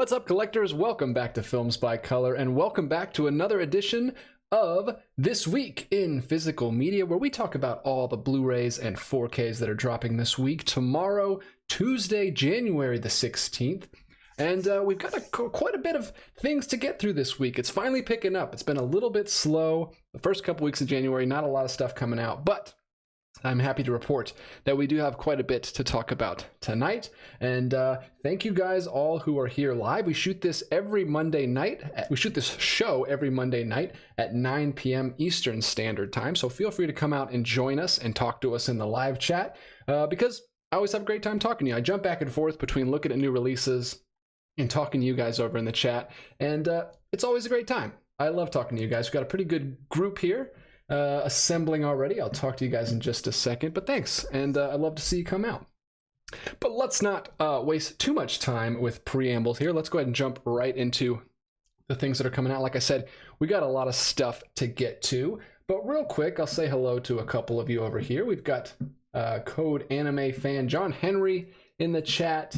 What's up, collectors? Welcome back to Films by Color, and welcome back to another edition of This Week in Physical Media, where we talk about all the Blu-rays and 4Ks that are dropping this week. Tomorrow, Tuesday, January the 16th. And we've got quite a bit of things to get through this week. It's finally picking up. It's been a little bit slow. The first couple weeks of January, not a lot of stuff coming out, but I'm happy to report that we do have quite a bit to talk about tonight. And thank you guys all who are here live. We shoot this every Monday night. We shoot this show every Monday night at 9 p.m. Eastern Standard Time. So feel free to come out and join us and talk to us in the live chat because I always have a great time talking to you. I jump back and forth between looking at new releases and talking to you guys over in the chat. And it's always a great time. I love talking to you guys. We've got a pretty good group here. Assembling already. I'll talk to you guys in just a second, but thanks, and I'd love to see you come out. But let's not waste too much time with preambles here. Let's go ahead and jump right into the things that are coming out. Like I said, we got a lot of stuff to get to, but real quick, I'll say hello to a couple of you over here. We've got Code Anime Fan John Henry in the chat.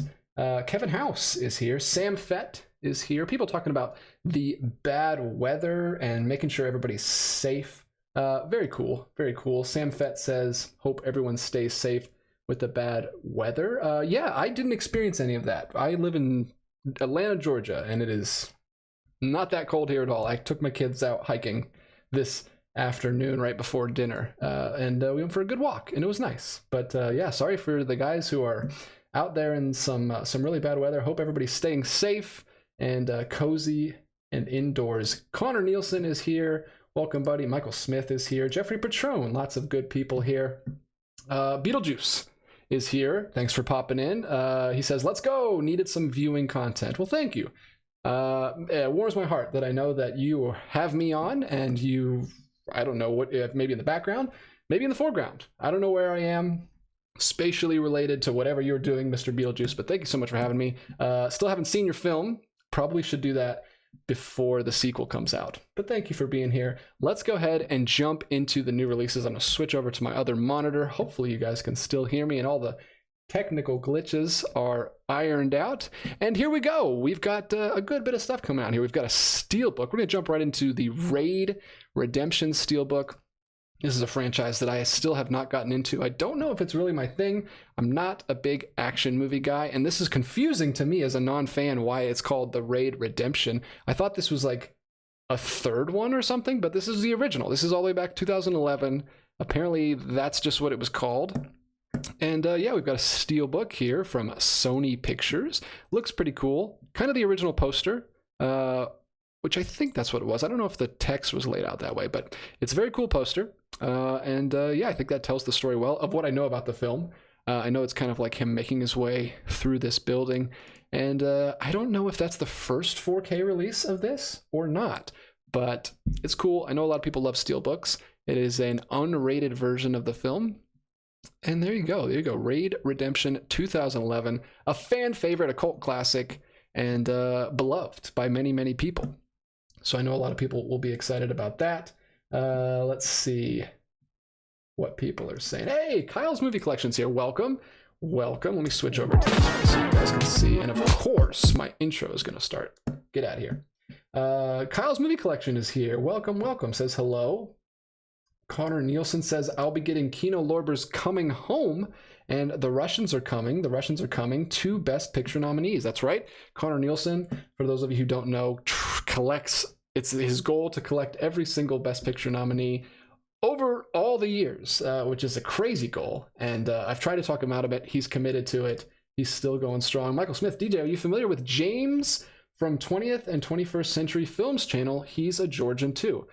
Kevin House is here. Sam Fett is here. People talking about the bad weather and making sure everybody's safe. Very cool, very cool. Sam Fett says, hope everyone stays safe with the bad weather. Yeah, I didn't experience any of that. I live in Atlanta, Georgia, and it is not that cold here at all. I took my kids out hiking this afternoon right before dinner, and we went for a good walk, and it was nice. But yeah, sorry for the guys who are out there in some really bad weather. Hope everybody's staying safe and cozy and indoors. Connor Nielsen is here. Welcome, buddy. Michael Smith is here. Jeffrey Patrone, lots of good people here. Beetlejuice is here. Thanks for popping in. He says, let's go. Needed some viewing content. Well, thank you. It warms my heart that I know that you have me on and you, I don't know what, maybe in the background, maybe in the foreground. I don't know where I am spatially related to whatever you're doing, Mr. Beetlejuice, but thank you so much for having me. Still haven't seen your film. Probably should do that before the sequel comes out, but thank you for being here. Let's go ahead and jump into the new releases. I'm gonna switch over to my other monitor. Hopefully you guys can still hear me and all the technical glitches are ironed out. And here we go. We've got a good bit of stuff coming out here. We've got a Steelbook. We're gonna jump right into the Raid Redemption Steelbook. This is a franchise that I still have not gotten into. I don't know if it's really my thing. I'm not a big action movie guy, and this is confusing to me as a non-fan why it's called the Raid Redemption. I thought this was like a third one or something, but this is the original. This is all the way back 2011. Apparently, that's just what it was called. And yeah, we've got a Steelbook here from Sony Pictures. Looks pretty cool. Kind of the original poster. Which I think that's what it was. I don't know if the text was laid out that way, but it's a very cool poster. Yeah, I think that tells the story well of what I know about the film. I know it's kind of like him making his way through this building. And I don't know if that's the first 4K release of this or not, but it's cool. I know a lot of people love Steelbooks. It is an unrated version of the film. And there you go. There you go. Raid Redemption 2011, a fan favorite, a cult classic, and beloved by many, many people. So I know a lot of people will be excited about that. Let's see what people are saying. Hey, Kyle's Movie Collection's here. Welcome. Welcome. Let me switch over to this so you guys can see. And of course, my intro is going to start. Get out of here. Kyle's Movie Collection is here. Welcome, welcome. Says hello. Connor Nielsen says, I'll be getting Kino Lorber's Coming Home, and The Russians Are Coming. The Russians Are Coming, 2 Best Picture nominees. That's right. Connor Nielsen, for those of you who don't know, collects, it's his goal to collect every single Best Picture nominee over all the years, which is a crazy goal. And I've tried to talk him out of it. He's committed to it. He's still going strong. Michael Smith, DJ, are you familiar with James from 20th and 21st Century Films channel? He's a Georgian too.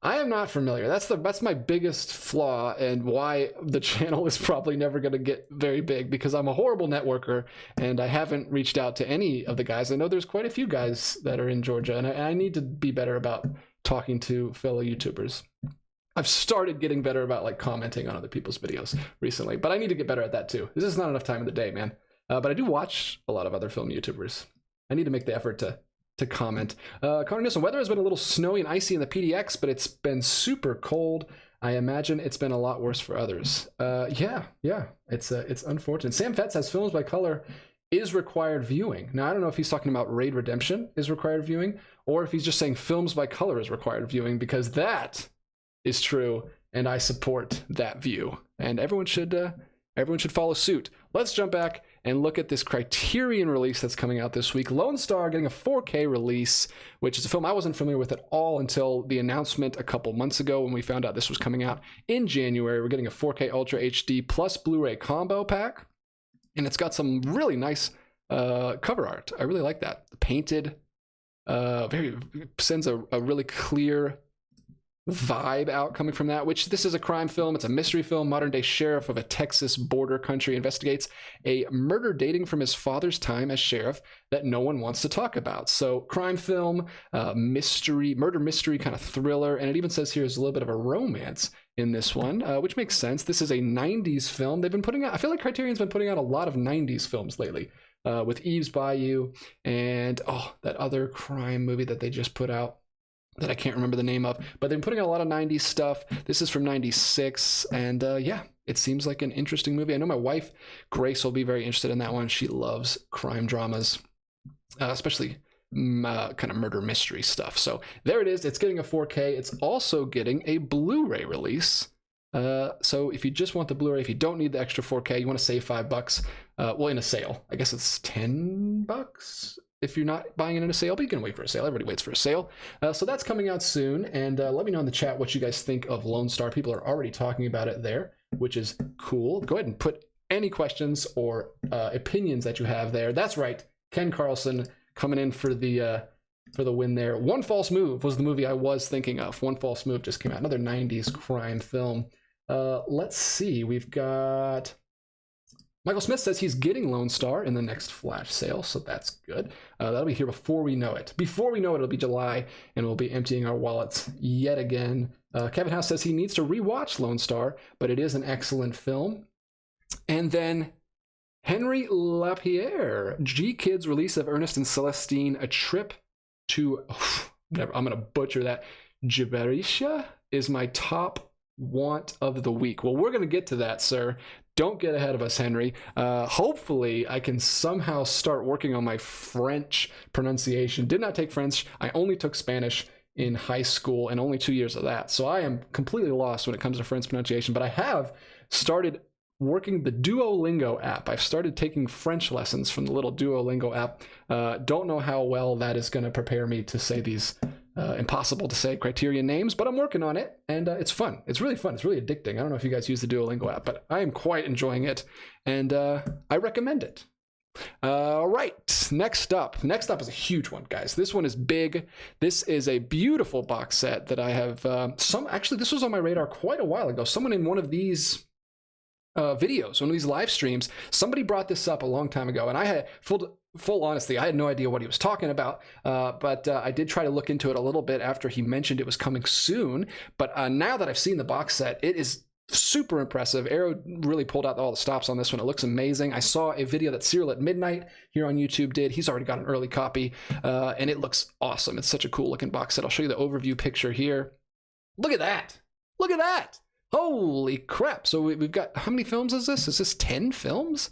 I am not familiar. That's my biggest flaw and why the channel is probably never going to get very big, because I'm a horrible networker and I haven't reached out to any of the guys. I know there's quite a few guys that are in Georgia, and I need to be better about talking to fellow YouTubers. I've started getting better about like commenting on other people's videos recently, but I need to get better at that too. This is not enough time in the day, man. But I do watch a lot of other film YouTubers. I need to make the effort to comment. Connor Nielsen, weather has been a little snowy and icy in the PDX, but it's been super cold. I imagine it's been a lot worse for others. Yeah, it's unfortunate. Sam Fett says Films by Color is required viewing. Now, I don't know if he's talking about Raid Redemption is required viewing, or if he's just saying Films by Color is required viewing, because that is true, and I support that view. And everyone should follow suit. Let's jump back and look at this Criterion release that's coming out this week. Lone Star getting a 4K release, which is a film I wasn't familiar with at all until the announcement a couple months ago when we found out this was coming out in January. We're getting a 4K Ultra HD plus Blu-ray combo pack, and it's got some really nice cover art. I really like that. Painted, sends a really clear vibe out coming from that, which this is a crime film. It's a mystery film. Modern day sheriff of a Texas border country investigates a murder dating from his father's time as sheriff that no one wants to talk about. So crime film, mystery, murder mystery kind of thriller. And it even says here there's a little bit of a romance in this one, which makes sense. This is a 90s film. They've been putting out, I feel like Criterion's been putting out a lot of 90s films lately, with Eve's Bayou and that other crime movie that they just put out that I can't remember the name of, but they've been putting out a lot of 90s stuff. This is from 96, and yeah, it seems like an interesting movie. I know my wife, Grace, will be very interested in that one. She loves crime dramas, especially kind of murder mystery stuff. So there it is. It's getting a 4K. It's also getting a Blu-ray release. So if you just want the Blu-ray, if you don't need the extra 4K, you want to save $5, well, in a sale, I guess it's $10 if you're not buying it in a sale, but you can wait for a sale. Everybody waits for a sale. So that's coming out soon. And let me know in the chat what you guys think of Lone Star. People are already talking about it there, which is cool. Go ahead and put any questions or opinions that you have there. That's right. Ken Carlson coming in for the win there. One False Move was the movie I was thinking of. One False Move just came out. Another 90s crime film. Let's see. We've got... Michael Smith says he's getting Lone Star in the next flash sale, so that's good. That'll be here before we know it. Before we know it, it'll be July, and we'll be emptying our wallets yet again. Kevin House says he needs to rewatch Lone Star, but it is an excellent film. And then Henry Lapierre, G-Kids release of Ernest and Celestine, a trip to... I'm going to butcher that. Gibberitia is my top want of the week. Well, we're going to get to that, sir. Don't get ahead of us, Henry. Hopefully, I can somehow start working on my French pronunciation. Did not take French. I only took Spanish in high school, and only 2 years of that. So I am completely lost when it comes to French pronunciation. But I have started working the Duolingo app. I've started taking French lessons from the little Duolingo app. Don't know how well that is going to prepare me to say these impossible to say Criterion names, but I'm working on it, and it's fun. It's really fun. It's really addicting. I don't know if you guys use the Duolingo app, but I am quite enjoying it, and I recommend it. All right, next up is a huge one, guys. This one is big. This is a beautiful box set that I have actually this was on my radar quite a while ago. Someone in one of these videos, one of these live streams, somebody brought this up a long time ago, and I had full honesty, I had no idea what he was talking about, but I did try to look into it a little bit after he mentioned it was coming soon. But now that I've seen the box set, it is super impressive. Arrow really pulled out all the stops on this one. It looks amazing. I saw a video that Cyril at Midnight here on YouTube did. He's already got an early copy, and it looks awesome. It's such a cool looking box set. I'll show you the overview picture here. Look at that. Look at that. Holy crap. So we've got, how many films is this? Is this 10 films?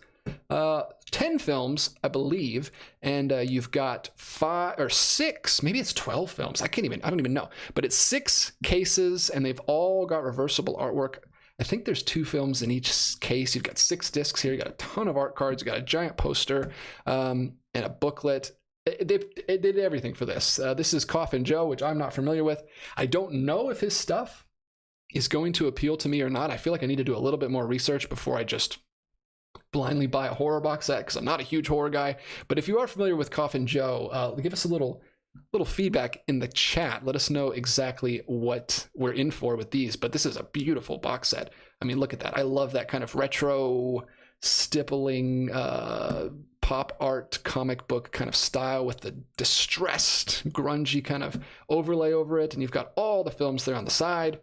10 films, I believe, and you've got 5 or 6, maybe it's 12 films. I don't even know, but it's 6 cases, and they've all got reversible artwork. I think there's 2 films in each case. You've got 6 discs here. You got a ton of art cards. You got a giant poster, and a booklet. They did everything for this. This is Coffin Joe, which I'm not familiar with. I don't know if his stuff is going to appeal to me or not. I feel like I need to do a little bit more research before I just blindly buy a horror box set, because I'm not a huge horror guy. But if you are familiar with Coffin Joe, give us a little feedback in the chat. Let us know exactly what we're in for with these. But this is a beautiful box set. I mean, look at that. I love that kind of retro stippling pop art comic book kind of style with the distressed grungy kind of overlay over it, and you've got all the films there on the side.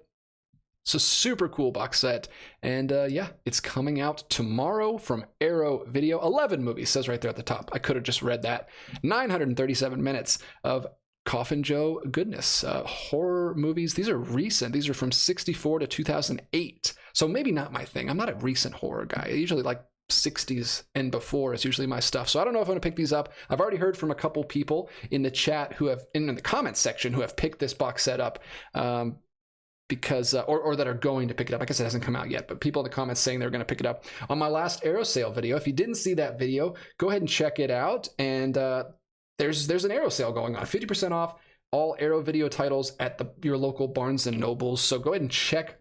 So super cool box set, and yeah, it's coming out tomorrow from Arrow Video. 11 movies, says right there at the top. I could have just read that. 937 minutes of Coffin Joe goodness. Horror movies, these are recent. These are from 64 to 2008. So maybe not my thing. I'm not a recent horror guy. I usually like 60s and before is usually my stuff. So I don't know if I'm going to pick these up. I've already heard from a couple people in the chat who have, in the comments section, who have picked this box set up because, or that are going to pick it up. I guess it hasn't come out yet, but people in the comments saying they're going to pick it up. On my last Arrow sale video, if you didn't see that video, go ahead and check it out. And there's an Arrow sale going on, 50% off all Arrow video titles at your local Barnes & Nobles. So go ahead and check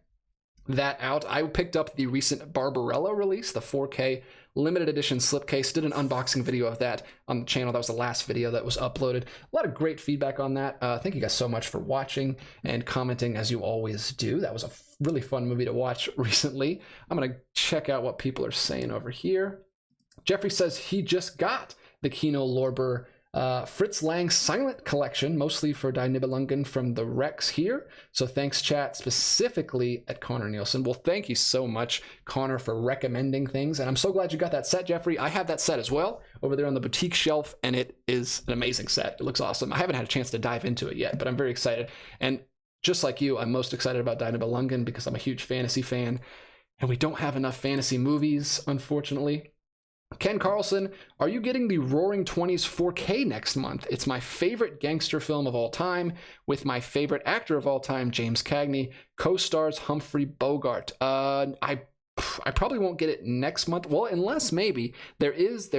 that out. I picked up the recent Barbarella release, the 4K limited edition slipcase, did an unboxing video of that on the channel. That was the last video that was uploaded. A lot of great feedback on that. Thank you guys so much for watching and commenting as you always do. That was a really fun movie to watch recently. I'm going to check out what people are saying over here. Jeffrey says he just got the Kino Lorber Fritz Lang Silent Collection, mostly for Die Nibelungen from the Rex here. So thanks, chat, specifically at Connor Nielsen. Well, thank you so much, Connor, for recommending things. And I'm so glad you got that set, Jeffrey. I have that set as well over there on the boutique shelf, and it is an amazing set. It looks awesome. I haven't had a chance to dive into it yet, but I'm very excited. And just like you, I'm most excited about Die Nibelungen because I'm a huge fantasy fan, and we don't have enough fantasy movies, unfortunately. Ken Carlson, are you getting the Roaring 20s 4K next month? It's my favorite gangster film of all time, with my favorite actor of all time, James Cagney, co-stars Humphrey Bogart. I probably won't get it next month. Well, unless maybe there is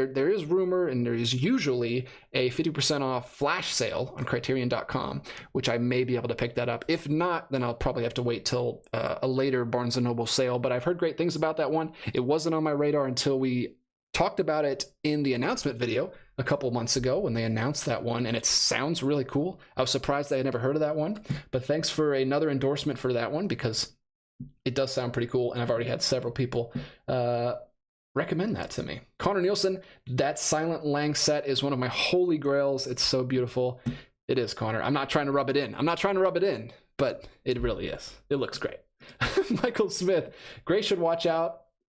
rumor, and there is usually a 50% off flash sale on Criterion.com, which I may be able to pick that up. If not, then I'll probably have to wait till a later Barnes & Noble sale. But I've heard great things about that one. It wasn't on my radar until we talked about it in the announcement video a couple months ago when they announced that one, and it sounds really cool. I was surprised I had never heard of that one, but thanks for another endorsement for that one because it does sound pretty cool, and I've already had several people recommend that to me. Connor Nielsen, that Silent Lang set is one of my holy grails. It's so beautiful. It is, Connor. I'm not trying to rub it in. But it really is. It looks great. Michael Smith, Grace should watch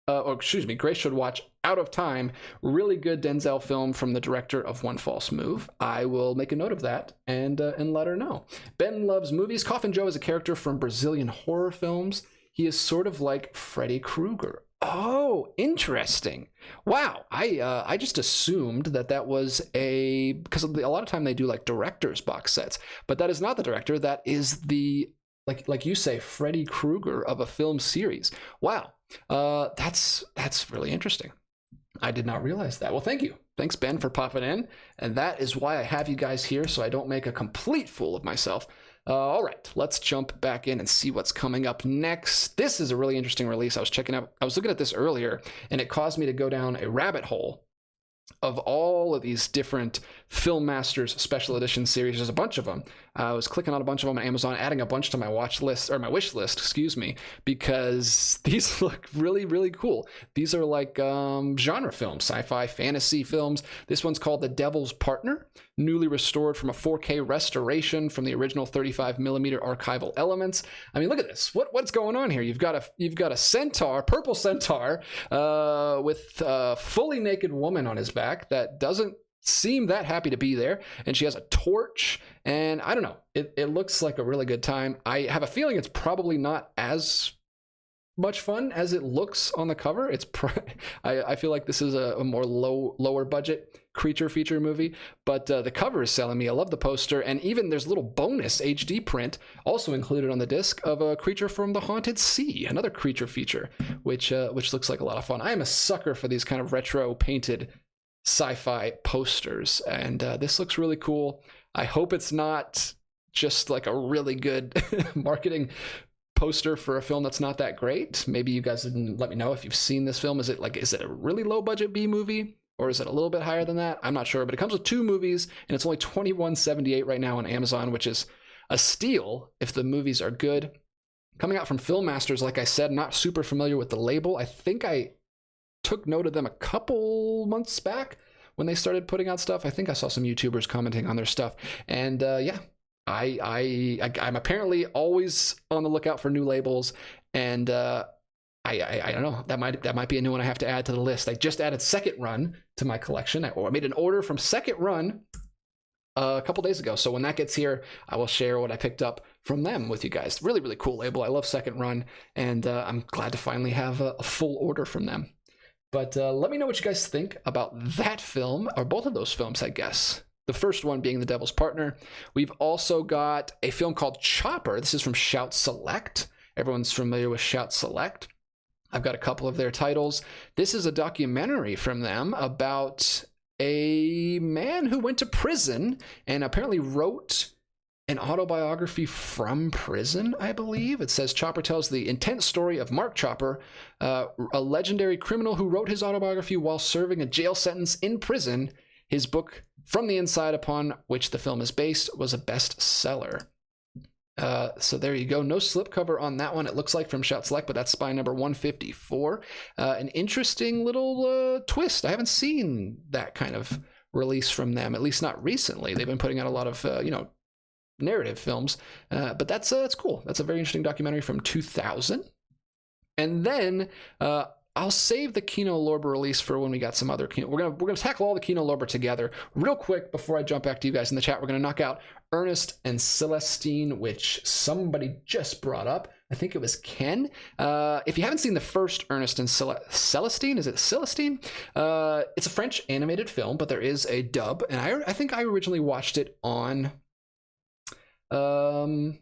Grace should watch Out of Time. Really good Denzel film from the director of One False Move. I will make a note of that and let her know. Ben loves movies. Coffin Joe is a character from Brazilian horror films. He is sort of like Freddy Krueger. Oh, interesting. Wow. I just assumed that was because a lot of time they do like director's box sets, but that is not the director. That is the, like you say, Freddy Krueger of a film series. Wow. That's really interesting. I did not realize that. Well, thank you. Thanks, Ben, for popping in. And that is why I have you guys here, so I don't make a complete fool of myself. All right, let's jump back in and see what's coming up next. This is a really interesting release. I was looking at this earlier, and it caused me to go down a rabbit hole of all of these different Film Masters special edition series. There's a bunch of them. I was clicking on a bunch of them on Amazon, adding a bunch to my wish list, because these look really, really cool. These are like genre films, sci-fi, fantasy films. This one's called The Devil's Partner, newly restored from a 4K restoration from the original 35mm archival elements. I mean, look at this. What's going on here? You've got a centaur, purple centaur, with a fully naked woman on his back that doesn't seem that happy to be there, and she has a torch, and I don't know, it looks like a really good time. I have a feeling it's probably not as much fun as it looks on the cover. I feel like this is a more lower budget creature feature movie, but the cover is selling me. I love the poster, and even there's a little bonus HD print also included on the disc of a Creature from the Haunted Sea, another creature feature, which looks like a lot of fun. I am a sucker for these kind of retro painted sci-fi posters, and this looks really cool. I hope it's not just like a really good marketing poster for a film that's not that great. Maybe you guys can let me know if you've seen this film. Is it a really low budget B movie, or is it a little bit higher than that? I'm not sure, but it comes with 2 movies, and it's only $21.78 right now on Amazon, which is a steal if the movies are good. Coming out from Film Masters, like I said, not super familiar with the label. I think I took note of them a couple months back when they started putting out stuff. I think I saw some YouTubers commenting on their stuff, and yeah, I'm apparently always on the lookout for new labels, and I don't know, that might be a new one I have to add to the list. I just added Second Run to my collection. I made an order from Second Run a couple days ago, so when that gets here, I will share what I picked up from them with you guys. Really, really cool label. I love Second Run, and I'm glad to finally have a full order from them. But let me know what you guys think about that film, or both of those films, I guess. The first one being The Devil's Partner. We've also got a film called Chopper. This is from Shout Select. Everyone's familiar with Shout Select. I've got a couple of their titles. This is a documentary from them about a man who went to prison and apparently wrote an autobiography from prison, I believe. It says Chopper tells the intense story of Mark Chopper, a legendary criminal who wrote his autobiography while serving a jail sentence in prison. His book, From the Inside, upon which the film is based, was a bestseller. So there you go. No slipcover on that one, it looks like, from Shout Select, but that's spy number 154. An interesting little twist. I haven't seen that kind of release from them, at least not recently. They've been putting out a lot of, narrative films, but that's cool. That's a very interesting documentary from 2000. And then I'll save the Kino Lorber release for when we got some other Kino. We're gonna tackle all the Kino Lorber together real quick before I jump back to you guys in the chat. We're gonna knock out Ernest and Celestine, which somebody just brought up. I think it was Ken. If you haven't seen the first Ernest and Celestine, is it Celestine? It's a French animated film, but there is a dub, and I think I originally watched it on what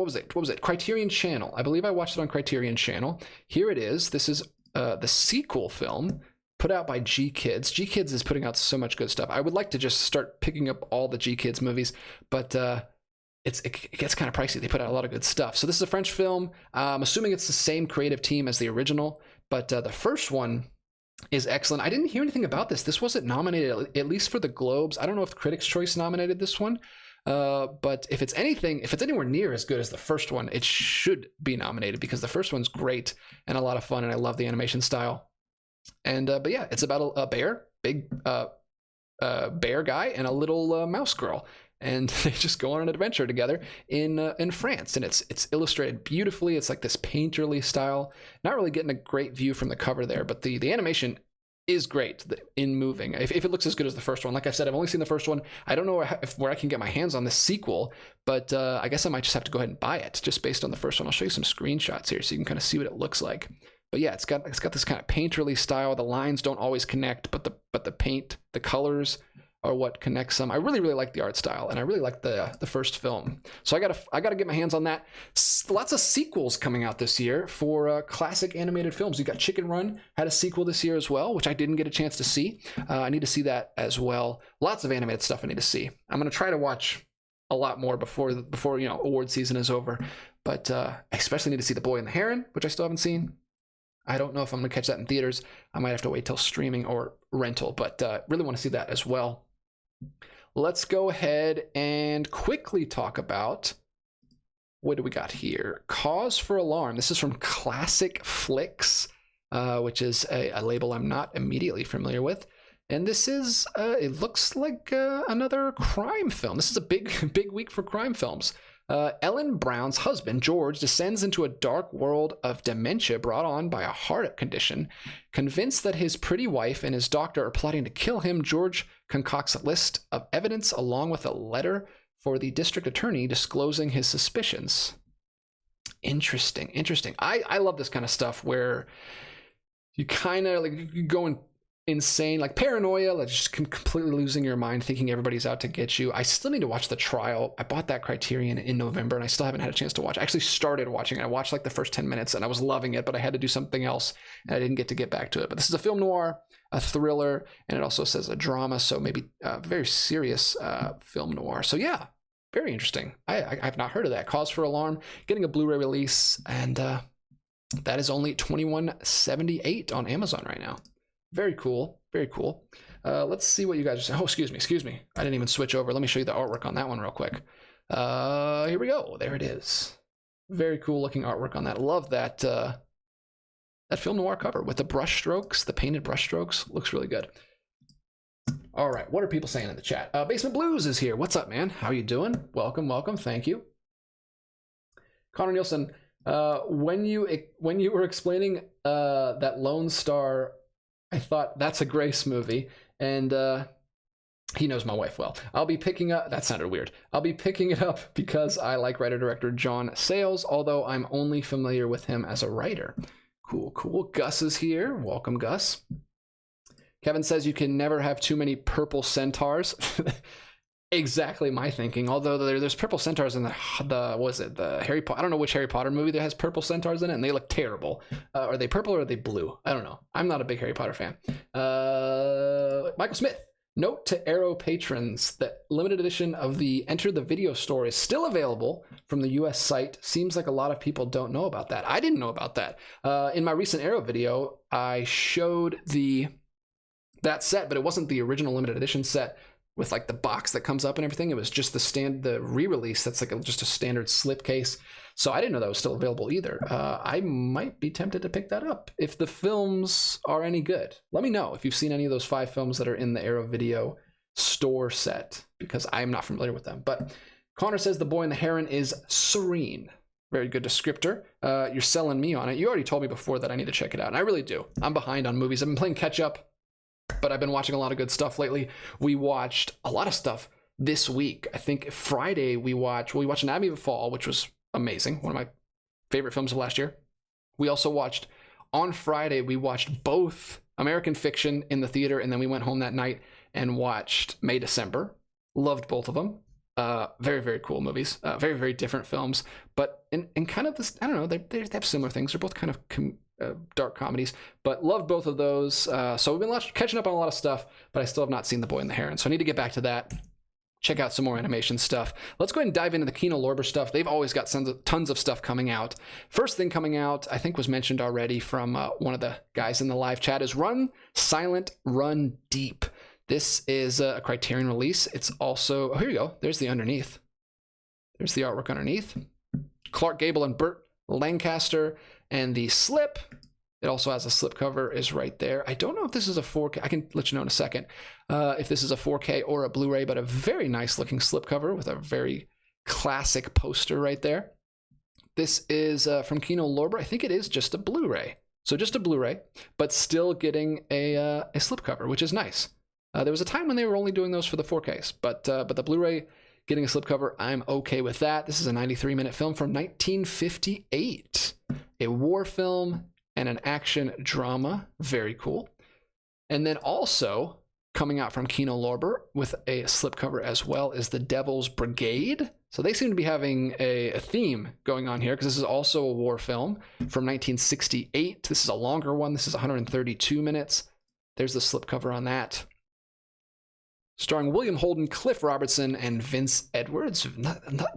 was it? Criterion Channel. I believe I watched it on Criterion Channel. Here it is. This is the sequel film put out by G Kids. G Kids is putting out so much good stuff. I would like to just start picking up all the G Kids movies, but it gets kind of pricey. They put out a lot of good stuff. So this is a French film. I'm assuming it's the same creative team as the original, but the first one is excellent. I didn't hear anything about this. This wasn't nominated, at least for the Globes. I don't know if Critics' Choice nominated this one. But if it's anywhere near as good as the first one, it should be nominated, because the first one's great and a lot of fun, and I love the animation style. And but yeah, it's about a bear, big bear guy, and a little mouse girl, and they just go on an adventure together in France, and it's illustrated beautifully. It's like this painterly style. Not really getting a great view from the cover there, but the animation is great in moving. If it looks as good as the first one. Like I said, I've only seen the first one. I don't know where I can get my hands on the sequel, but I guess I might just have to go ahead and buy it just based on the first one. I'll show you some screenshots here so you can kind of see what it looks like. But yeah, it's got this kind of painterly style. The lines don't always connect, but the paint, the colors are what connects them. I really like the art style, and I really like the first film. So I gotta get my hands on that. Lots of sequels coming out this year for classic animated films. You got Chicken Run had a sequel this year as well, which I didn't get a chance to see. I need to see that as well. Lots of animated stuff I need to see. I'm gonna try to watch a lot more before award season is over. But I especially need to see The Boy and the Heron, which I still haven't seen. I don't know if I'm gonna catch that in theaters. I might have to wait till streaming or rental, but really want to see that as well. Let's go ahead and quickly talk about, what do we got here? Cause for Alarm. This is from Classic Flicks, which is a label I'm not immediately familiar with. And this is, it looks like another crime film. This is a big week for crime films. Ellen Brown's husband, George, descends into a dark world of dementia brought on by a heart condition. Convinced that his pretty wife and his doctor are plotting to kill him, George concocts a list of evidence along with a letter for the district attorney disclosing his suspicions. Interesting. I love this kind of stuff where you kind of like you go insane, like paranoia, like just completely losing your mind, thinking everybody's out to get you. I still need to watch The Trial. I bought that Criterion in November, and I still haven't had a chance to watch it. I actually started watching it. I watched like the first 10 minutes, and I was loving it, but I had to do something else, and I didn't get back to it. But this is a film noir, a thriller, and it also says a drama, so maybe a very serious film noir. So yeah, very interesting. I've not heard of that. Cause for Alarm, getting a Blu-ray release, and that is only $21.78 on Amazon right now. Very cool. Let's see what you guys are saying. Oh, excuse me. I didn't even switch over. Let me show you the artwork on that one real quick. Here we go. There it is. Very cool looking artwork on that. Love that that film noir cover with the brush strokes, the painted brush strokes. Looks really good. All right, what are people saying in the chat? Basement Blues is here. What's up, man? How you doing? Welcome. Thank you. Connor Nielsen, when you were explaining that Lone Star, I thought that's a Grace movie, and he knows my wife well. I'll be picking up, that sounded weird. I'll be picking it up because I like writer-director John Sayles, although I'm only familiar with him as a writer. Cool, cool. Gus is here. Welcome, Gus. Kevin says you can never have too many purple centaurs. Exactly my thinking. Although there's purple centaurs in the what is it? The Harry Potter. I don't know which Harry Potter movie that has purple centaurs in it, and they look terrible. Are they purple or are they blue? I don't know. I'm not a big Harry Potter fan. Michael Smith. Note to Arrow patrons that limited edition of the Enter the Video store is still available from the US site. Seems like a lot of people don't know about that. I didn't know about that. In my recent Arrow video, I showed that set, but it wasn't the original limited edition set with like the box that comes up and everything. It was just the re-release that's like just a standard slipcase. So I didn't know that was still available either. I might be tempted to pick that up if the films are any good. Let me know if you've seen any of those 5 films that are in the Arrow Video store set, because I'm not familiar with them. But Connor says The Boy and the Heron is serene. Very good descriptor. You're selling me on it. You already told me before that I need to check it out, and I really do. I'm behind on movies. I've been playing catch up, but I've been watching a lot of good stuff lately. We watched a lot of stuff this week. I think Friday we watched Anatomy of a Fall, which was amazing. One of my favorite films of last year. We also watched, on Friday, we watched both American Fiction in the theater, and then we went home that night and watched May December. Loved both of them. Very, very cool movies. Very, very different films, but in kind of this, I don't know, they have similar things. They're both kind of dark comedies, but loved both of those. So we've been catching up on a lot of stuff, but I still have not seen The Boy and the Heron, so I need to get back to that. Check out some more animation stuff. Let's go ahead and dive into the Kino Lorber stuff. They've always got tons of stuff coming out. First thing coming out, I think was mentioned already from one of the guys in the live chat, is Run Silent, Run Deep. This is a Criterion release. It's also, oh, here you go. There's the underneath. There's the artwork underneath. Clark Gable and Burt Lancaster, and the slip. It also has a slipcover is right there. I don't know if this is a 4K. I can let you know in a second if this is a 4K or a Blu-ray, but a very nice looking slipcover with a very classic poster right there. This is from Kino Lorber. I think it is just a Blu-ray. So just a Blu-ray, but still getting a slipcover, which is nice. There was a time when they were only doing those for the 4Ks, but the Blu-ray getting a slipcover, I'm okay with that. This is a 93-minute film from 1958. A war film and an action drama. Very cool. And then also coming out from Kino Lorber with a slipcover as well is The Devil's Brigade. So they seem to be having a theme going on here, because this is also a war film from 1968. This is a longer one. This is 132 minutes. There's the slipcover on that. Starring William Holden, Cliff Robertson, and Vince Edwards.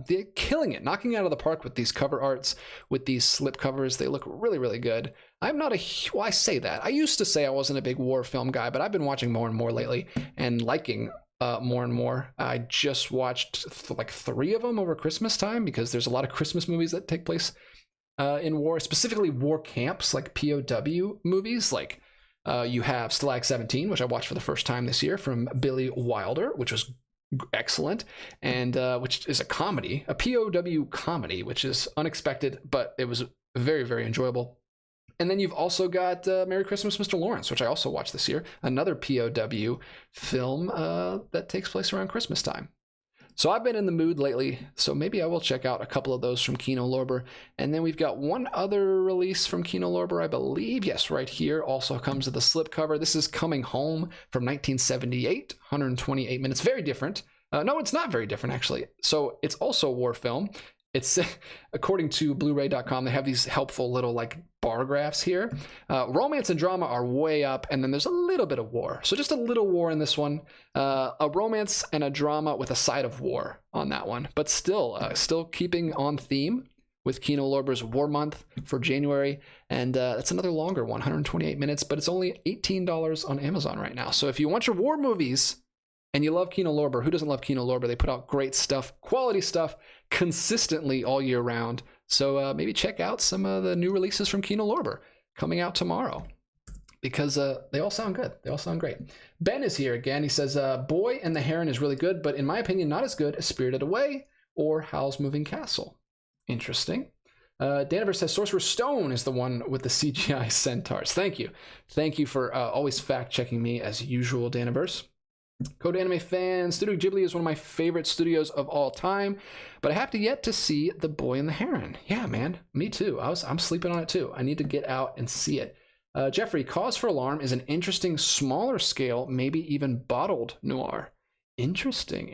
They're killing it, knocking it out of the park with these cover arts, with these slip covers. They look really, really good. I'm not I say that. I used to say I wasn't a big war film guy, but I've been watching more and more lately and liking more and more. I just watched like 3 of them over Christmas time, because there's a lot of Christmas movies that take place in war, specifically war camps, like POW movies, like you have Stalag 17, which I watched for the first time this year, from Billy Wilder, which was excellent, and which is a comedy, a POW comedy, which is unexpected, but it was very, very enjoyable. And then you've also got Merry Christmas, Mr. Lawrence, which I also watched this year, another POW film that takes place around Christmas time. So I've been in the mood lately, so maybe I will check out a couple of those from Kino Lorber. And then we've got one other release from Kino Lorber, I believe. Yes, right here. Also comes with a slipcover. This is Coming Home from 1978, 128 minutes. Very different. No, it's not very different, actually. So it's also a war film. It's, according to Blu-ray.com, they have these helpful little like bar graphs here. Romance and drama are way up, and then there's a little bit of war. So just a little war in this one. A romance and a drama with a side of war on that one, but still keeping on theme with Kino Lorber's War Month for January, and that's another longer one, 128 minutes, but it's only $18 on Amazon right now. So if you want your war movies and you love Kino Lorber, who doesn't love Kino Lorber? They put out great stuff, quality stuff, consistently all year round. So maybe check out some of the new releases from Kino Lorber coming out tomorrow, because they all sound good. They all sound great. Ben is here again. He says, Boy and the Heron is really good, but in my opinion, not as good as Spirited Away or Howl's Moving Castle. Interesting. Daniver says Sorcerer's Stone is the one with the CGI centaurs. Thank you. Thank you for always fact-checking me as usual, Daniverse. Code Anime fan, Studio Ghibli is one of my favorite studios of all time, but I have to yet to see The Boy and the Heron. Yeah, man, me too. I'm sleeping on it too. I need to get out and see it. Jeffrey, Cause for Alarm is an interesting, smaller scale, maybe even bottled noir. Interesting.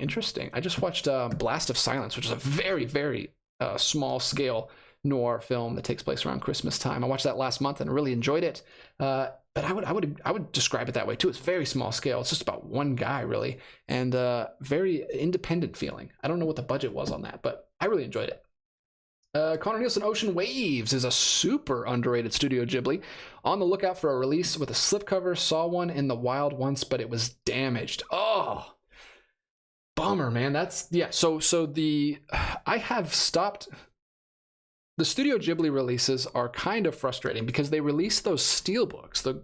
I just watched Blast of Silence, which is a very, very small scale noir film that takes place around Christmas time. I watched that last month and really enjoyed it. But I would describe it that way too. It's very small scale. It's just about one guy really, and very independent feeling. I don't know what the budget was on that, but I really enjoyed it. Connor Nielsen, Ocean Waves is a super underrated Studio Ghibli. On the lookout for a release with a slipcover. Saw one in the wild once, but it was damaged. Oh, bummer, man. I have stopped. The Studio Ghibli releases are kind of frustrating because they release those steelbooks, the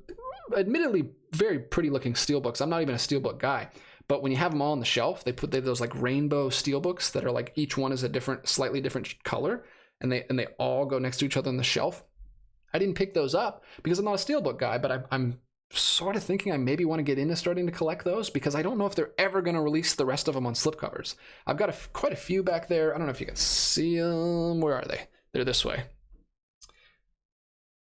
admittedly very pretty looking steelbooks. I'm not even a steelbook guy, but when you have them all on the shelf, they put those like rainbow steelbooks that are like each one is a slightly different color, and they all go next to each other on the shelf. I didn't pick those up because I'm not a steelbook guy, but I'm sort of thinking I maybe want to get into starting to collect those because I don't know if they're ever going to release the rest of them on slipcovers. I've got quite a few back there. I don't know if you can see them. Where are they? They're this way.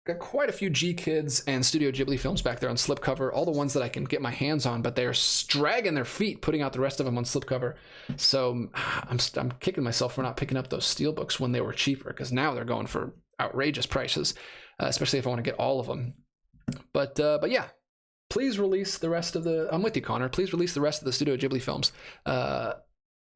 Got quite a few G-Kids and Studio Ghibli films back there on slipcover, all the ones that I can get my hands on, but they're dragging their feet putting out the rest of them on slipcover. So I'm kicking myself for not picking up those steelbooks when they were cheaper, because now they're going for outrageous prices, especially if I want to get all of them. But yeah, please release the rest of the... I'm with you, Connor. Please release the rest of the Studio Ghibli films.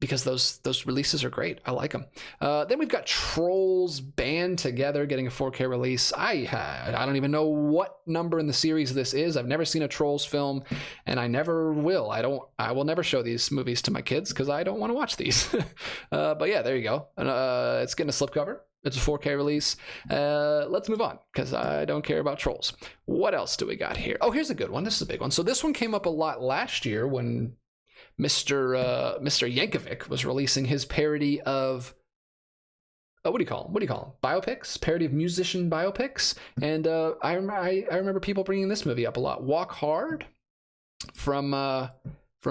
Because those releases are great. I like them. Then we've got Trolls Band Together getting a 4K release. I don't even know what number in the series this is. I've never seen a Trolls film, and I never will. I will never show these movies to my kids because I don't want to watch these. But yeah, there you go. It's getting a slipcover. It's a 4K release. Let's move on because I don't care about Trolls. What else do we got here? Oh, here's a good one. This is a big one. So this one came up a lot last year when Mr. Yankovic was releasing his parody of what do you call them? Biopics, parody of musician biopics. And I remember people bringing this movie up a lot. Walk Hard from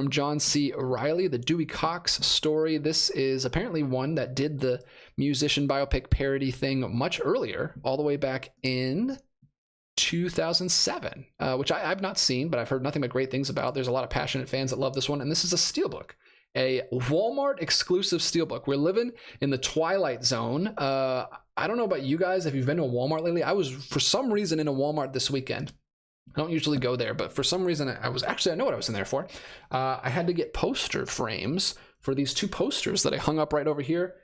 John C. Reilly, the Dewey Cox story. This is apparently one that did the musician biopic parody thing much earlier, all the way back in 2007, which I've not seen, but I've heard nothing but great things about. There's a lot of passionate fans that love this one, and this is a steelbook, a Walmart exclusive steelbook. We're living in the Twilight Zone. I don't know about you guys if you've been to a Walmart lately. I was for some reason in a Walmart this weekend. I don't usually go there, but for some reason I know what I was in there for. I had to get poster frames for these two posters that I hung up right over here,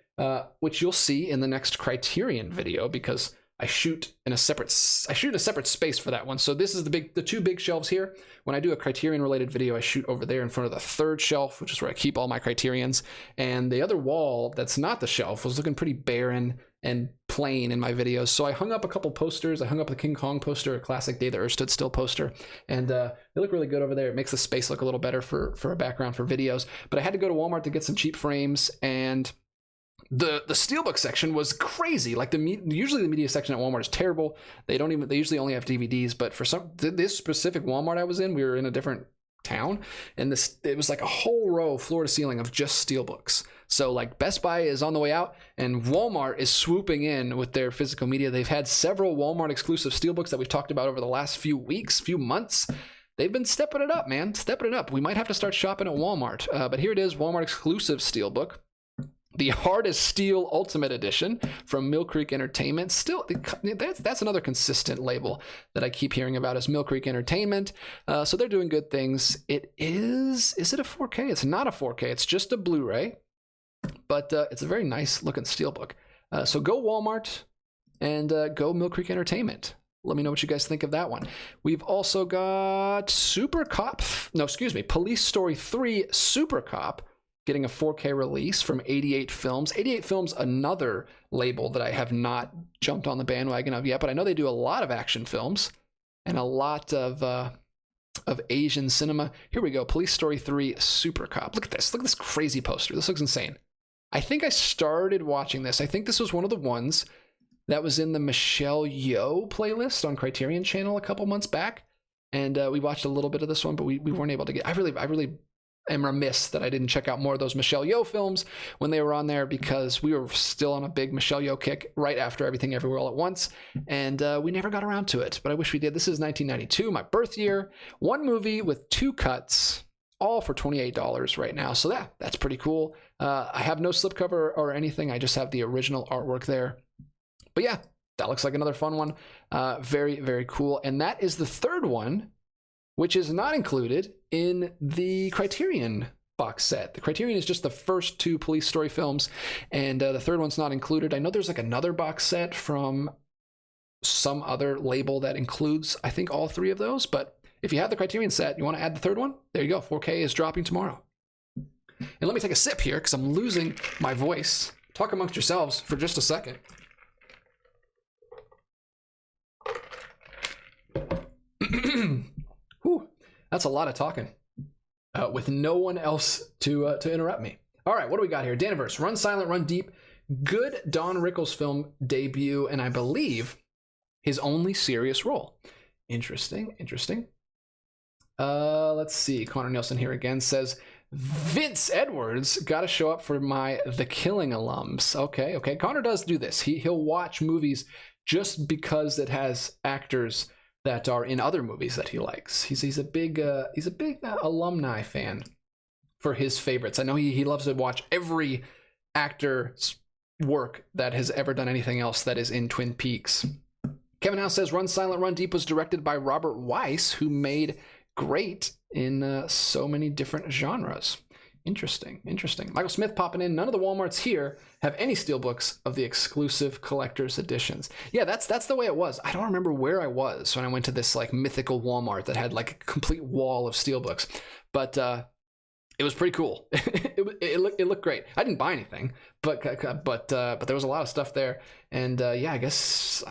which you'll see in the next Criterion video because I shoot in a separate space for that one. So this is the two big shelves here. When I do a Criterion related video, I shoot over there in front of the third shelf, which is where I keep all my Criterions. And the other wall that's not the shelf was looking pretty barren and plain in my videos. So I hung up a couple posters. I hung up the King Kong poster, a classic Day the Earth Stood Still poster. And they look really good over there. It makes the space look a little better for a background for videos. But I had to go to Walmart to get some cheap frames, and the steelbook section was crazy. Like usually the media section at Walmart is terrible. They usually only have DVDs, but for this specific Walmart I was in, we were in a different town, and it was like a whole row floor to ceiling of just steelbooks. So like Best Buy is on the way out, and Walmart is swooping in with their physical media. They've had several Walmart exclusive steelbooks that we've talked about over the last few months. They've been stepping it up, man. Stepping it up. We might have to start shopping at Walmart. But here it is, Walmart exclusive steelbook. The Hard as Steel Ultimate Edition from Mill Creek Entertainment. Still, that's another consistent label that I keep hearing about is Mill Creek Entertainment. So they're doing good things. Is it a 4K? It's not a 4K. It's just a Blu-ray, but it's a very nice looking steelbook. So go Walmart and go Mill Creek Entertainment. Let me know what you guys think of that one. We've also got Police Story 3 Supercop getting a 4K release from 88 Films. 88 Films, another label that I have not jumped on the bandwagon of yet, but I know they do a lot of action films and a lot of Asian cinema. Here we go, Police Story 3 Supercop. Look at this crazy poster. This looks insane. I think I started watching this. I think this was one of the ones that was in the Michelle Yeoh playlist on Criterion Channel a couple months back, and we watched a little bit of this one, but we weren't able to get. I really am remiss that I didn't check out more of those Michelle Yeoh films when they were on there, because we were still on a big Michelle Yeoh kick right after Everything Everywhere All at Once, and we never got around to it, but I wish we did. This is 1992, my birth year. One movie with 2 cuts, all for $28 right now, so that's pretty cool. I have no slipcover or anything. I just have the original artwork there. But yeah, that looks like another fun one. Very, very cool. And that is the third one, which is not included in the Criterion box set. The Criterion is just the first 2 police story films, and the third one's not included. I know there's like another box set from some other label that includes, I think, all 3 of those. But if you have the Criterion set, you want to add the third one, there you go. 4K is dropping tomorrow. And let me take a sip here because I'm losing my voice. Talk amongst yourselves for just a second. Whew, that's a lot of talking with no one else to interrupt me. All right, what do we got here? Daniverse, Run Silent, Run Deep. Good Don Rickles film debut, and I believe his only serious role. Interesting. Let's see. Connor Nielsen here again says, Vince Edwards got to show up for my The Killing alums. Okay. Connor does do this. He'll watch movies just because it has actors that are in other movies that he likes. He's a big alumni fan for his favorites. I know he loves to watch every actor's work that has ever done anything else that is in Twin Peaks. Kevin House says Run Silent, Run Deep was directed by Robert Weiss, who made Great in so many different genres. Interesting. Michael Smith popping in. None of the Walmarts here have any Steelbooks of the exclusive collector's editions. Yeah, that's the way it was. I don't remember where I was when I went to this like mythical Walmart that had like a complete wall of Steelbooks, but it was pretty cool. it looked great. I didn't buy anything, but there was a lot of stuff there, and yeah, I guess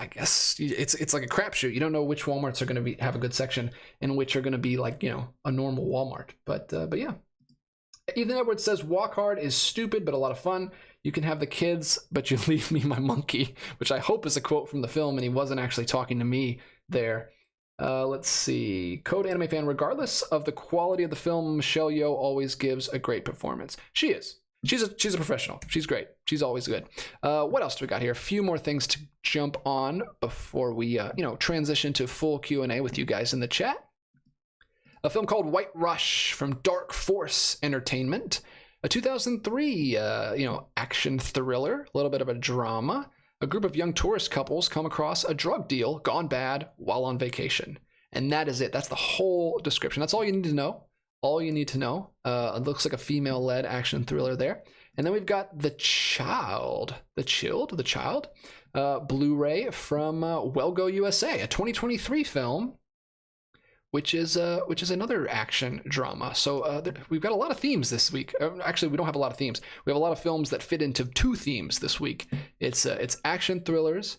it's like a crapshoot. You don't know which Walmarts are going to have a good section and which are going to be like, you know, a normal Walmart. But yeah. Ethan Edwards says Walk Hard is stupid but a lot of fun. You can have the kids, but you leave me my monkey, which I hope is a quote from the film, and he wasn't actually talking to me there. Let's see. Code Anime Fan, regardless of the quality of the film, Michelle Yeoh always gives a great performance. She is. She's a professional. She's great. She's always good. What else do we got here? A few more things to jump on before we transition to full Q&A with you guys in the chat. A film called White Rush from Dark Force Entertainment, a 2003 action thriller, a little bit of a drama. A group of young tourist couples come across a drug deal gone bad while on vacation. And that is it. That's the whole description. That's all you need to know. It looks like a female-led action thriller there. And then we've got The Child. Blu-ray from Wellgo USA, a 2023 film, which is another action drama. So we've got a lot of themes this week. Actually, we don't have a lot of themes. We have a lot of films that fit into 2 themes this week. It's action thrillers,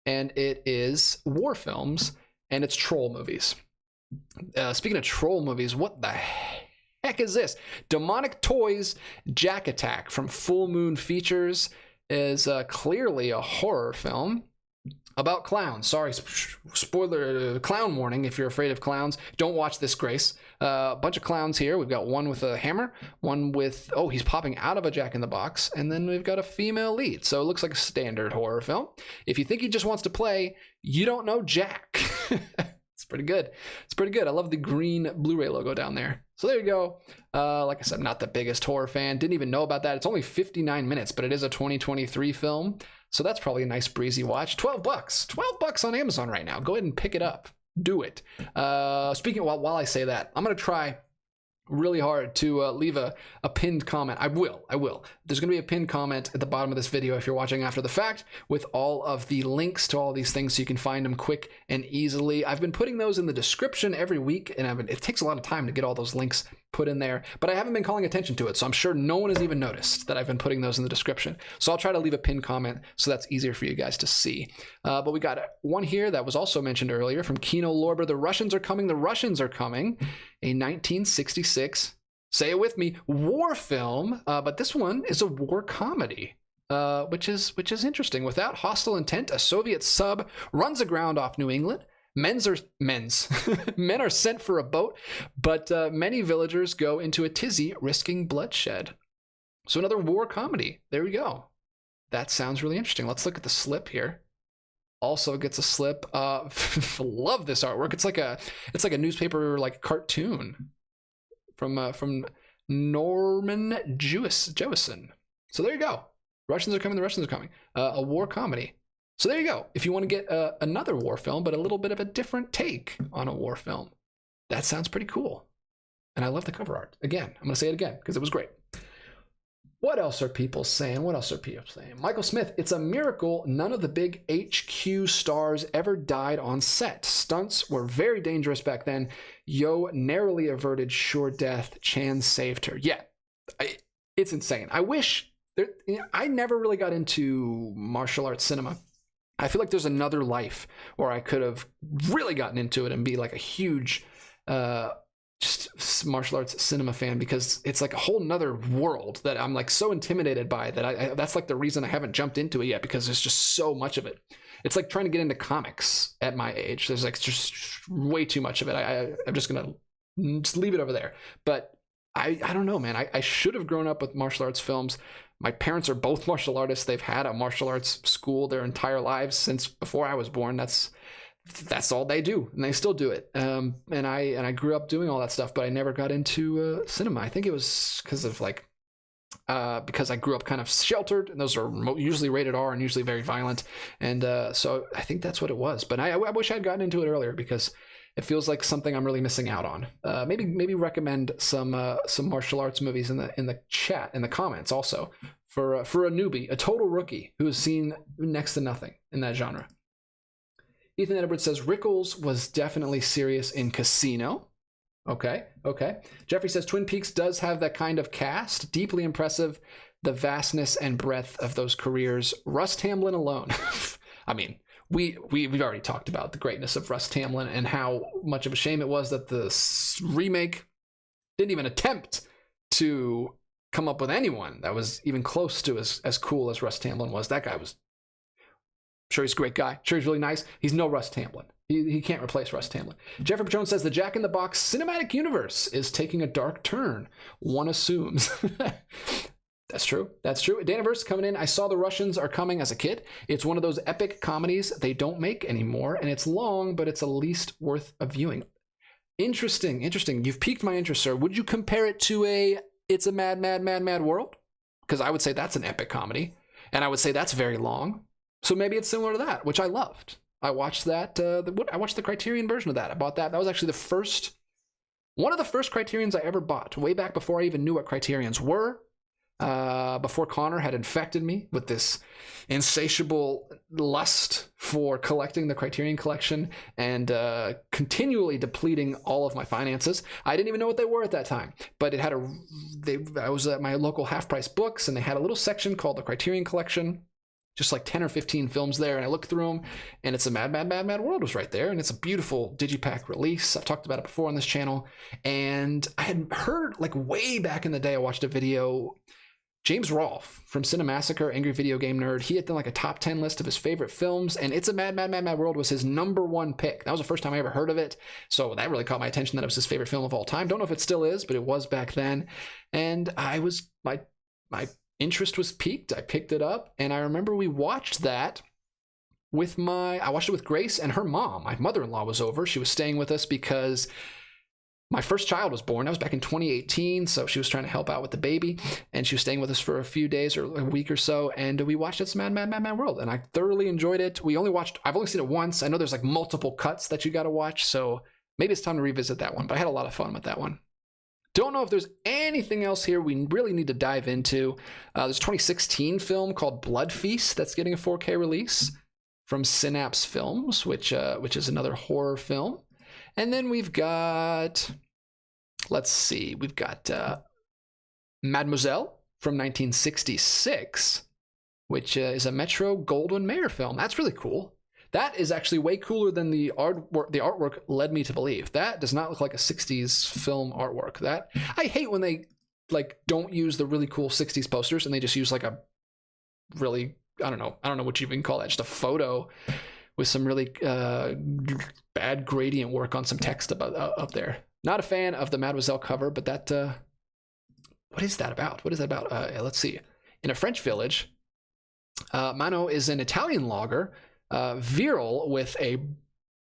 and it is war films, and it's troll movies. Speaking of troll movies, what the heck is this? Demonic Toys Jack Attack from Full Moon Features is clearly a horror film about clowns. Sorry, spoiler, clown warning if you're afraid of clowns. Don't watch this, Grace. A bunch of clowns here. We've got one with a hammer, one with, he's popping out of a Jack-in-the-Box, and then we've got a female lead. So it looks like a standard horror film. If you think he just wants to play, you don't know Jack. It's pretty good. I love the green Blu-ray logo down there. So there you go. Like I said, I'm not the biggest horror fan. Didn't even know about that. It's only 59 minutes, but it is a 2023 film. So that's probably a nice breezy watch. $12 on Amazon right now. Go ahead and pick it up. Do it. Speaking while I say that, I'm going to try really hard to leave a pinned comment. I will. There's going to be a pinned comment at the bottom of this video if you're watching after the fact with all of the links to all these things so you can find them quick and easily. I've been putting those in the description every week, and it takes a lot of time to get all those links put in there, but I haven't been calling attention to it, so I'm sure no one has even noticed that I've been putting those in the description. So I'll try to leave a pinned comment so that's easier for you guys to see. But we got one here that was also mentioned earlier from Kino Lorber. The Russians are coming. A 1966, say it with me, war film, but this one is a war comedy, which is interesting. Without hostile intent, a Soviet sub runs aground off New England, men's. Men are sent for a boat, but many villagers go into a tizzy, risking bloodshed. So another war comedy. There we go. That sounds really interesting. Let's look at the slip here. Also gets a slip. Love this artwork. It's like a newspaper like cartoon from Norman Jewison. So there you go. Russians are coming. The Russians are coming. A war comedy. So there you go. If you want to get another war film, but a little bit of a different take on a war film, that sounds pretty cool. And I love the cover art. Again, I'm going to say it again because it was great. What else are people saying? Michael Smith, it's a miracle none of the big HQ stars ever died on set. Stunts were very dangerous back then. Yo narrowly averted sure death. Chan saved her. Yeah, it's insane. I never really got into martial arts cinema. I feel like there's another life where I could have really gotten into it and be like a huge just martial arts cinema fan, because it's like a whole nother world that I'm like so intimidated by that that's like the reason I haven't jumped into it yet, because there's just so much of it. It's like trying to get into comics at my age. There's like just way too much of it. I'm just gonna just leave it over there. But I don't know, man. I should have grown up with martial arts films. My parents are both martial artists. They've had a martial arts school their entire lives since before I was born. That's all they do, and they still do it. And I grew up doing all that stuff, but I never got into cinema. I think it was because of because I grew up kind of sheltered, and those are usually rated R and usually very violent, and so I think that's what it was. But I wish I'd gotten into it earlier, because it feels like something I'm really missing out on. Maybe recommend some martial arts movies in the chat, in the comments also, for a newbie, a total rookie who has seen next to nothing in that genre. Ethan Edwards says Rickles was definitely serious in Casino. Okay. Jeffrey says Twin Peaks does have that kind of cast. Deeply impressive, the vastness and breadth of those careers. Russ Tamblyn alone. I mean, we've already talked about the greatness of Russ Tamblyn and how much of a shame it was that the remake didn't even attempt to come up with anyone that was even close to as cool as Russ Tamblyn was. That guy was... Sure, he's a great guy. Sure, he's really nice. He's no Russ Tamblyn. He can't replace Russ Tamblyn. Jeffrey Patron says the Jack in the Box cinematic universe is taking a dark turn. One assumes. That's true. Danaverse coming in. I saw The Russians Are Coming as a kid. It's one of those epic comedies they don't make anymore, and it's long, but it's at least worth a viewing. Interesting. You've piqued my interest, sir. Would you compare it to It's a Mad, Mad, Mad, Mad World? Because I would say that's an epic comedy, and I would say that's very long. So maybe it's similar to that, which I loved. I watched that. I watched the Criterion version of that. I bought that. That was actually one of the first Criterions I ever bought, way back before I even knew what Criterions were. Before Connor had infected me with this insatiable lust for collecting the Criterion collection and continually depleting all of my finances. I didn't even know what they were at that time, but it had I was at my local Half Price Books, and they had a little section called the Criterion collection. Just like 10 or 15 films there, and I looked through them, and It's a Mad, Mad, Mad, Mad World was right there, and it's a beautiful digipack release. I've talked about it before on this channel, and I had heard, like way back in the day, I watched a video, James Rolfe from Cinemassacre, Angry Video Game Nerd, he had done like a top 10 list of his favorite films, and It's a Mad, Mad, Mad, Mad World was his #1 pick. That was the first time I ever heard of it, so that really caught my attention that it was his favorite film of all time. Don't know if it still is, but it was back then, and my interest was piqued. I picked it up, and I remember we watched that I watched it with Grace and her mom. My mother-in-law was over. She was staying with us because my first child was born. That was back in 2018, so she was trying to help out with the baby, and she was staying with us for a few days or a week or so, and we watched It's Mad, Mad, Mad, Mad World, and I thoroughly enjoyed it. I've only seen it once. I know there's like multiple cuts that you got to watch, so maybe it's time to revisit that one, but I had a lot of fun with that one. Don't know if there's anything else here we really need to dive into. There's a 2016 film called Blood Feast that's getting a 4K release from Synapse Films, which is another horror film. And then we've got, Mademoiselle from 1966, which is a Metro-Goldwyn-Mayer film. That's really cool. That is actually way cooler than the artwork led me to believe. That does not look like a 60s film artwork. That I hate when they like don't use the really cool 60s posters and they just use like a really I don't know what you even call that, just a photo with some really bad gradient work on some text up there. Not a fan of the Mademoiselle cover, but that what is that about? What is that about? Let's see. In a French village, Mano is an Italian logger, virile with a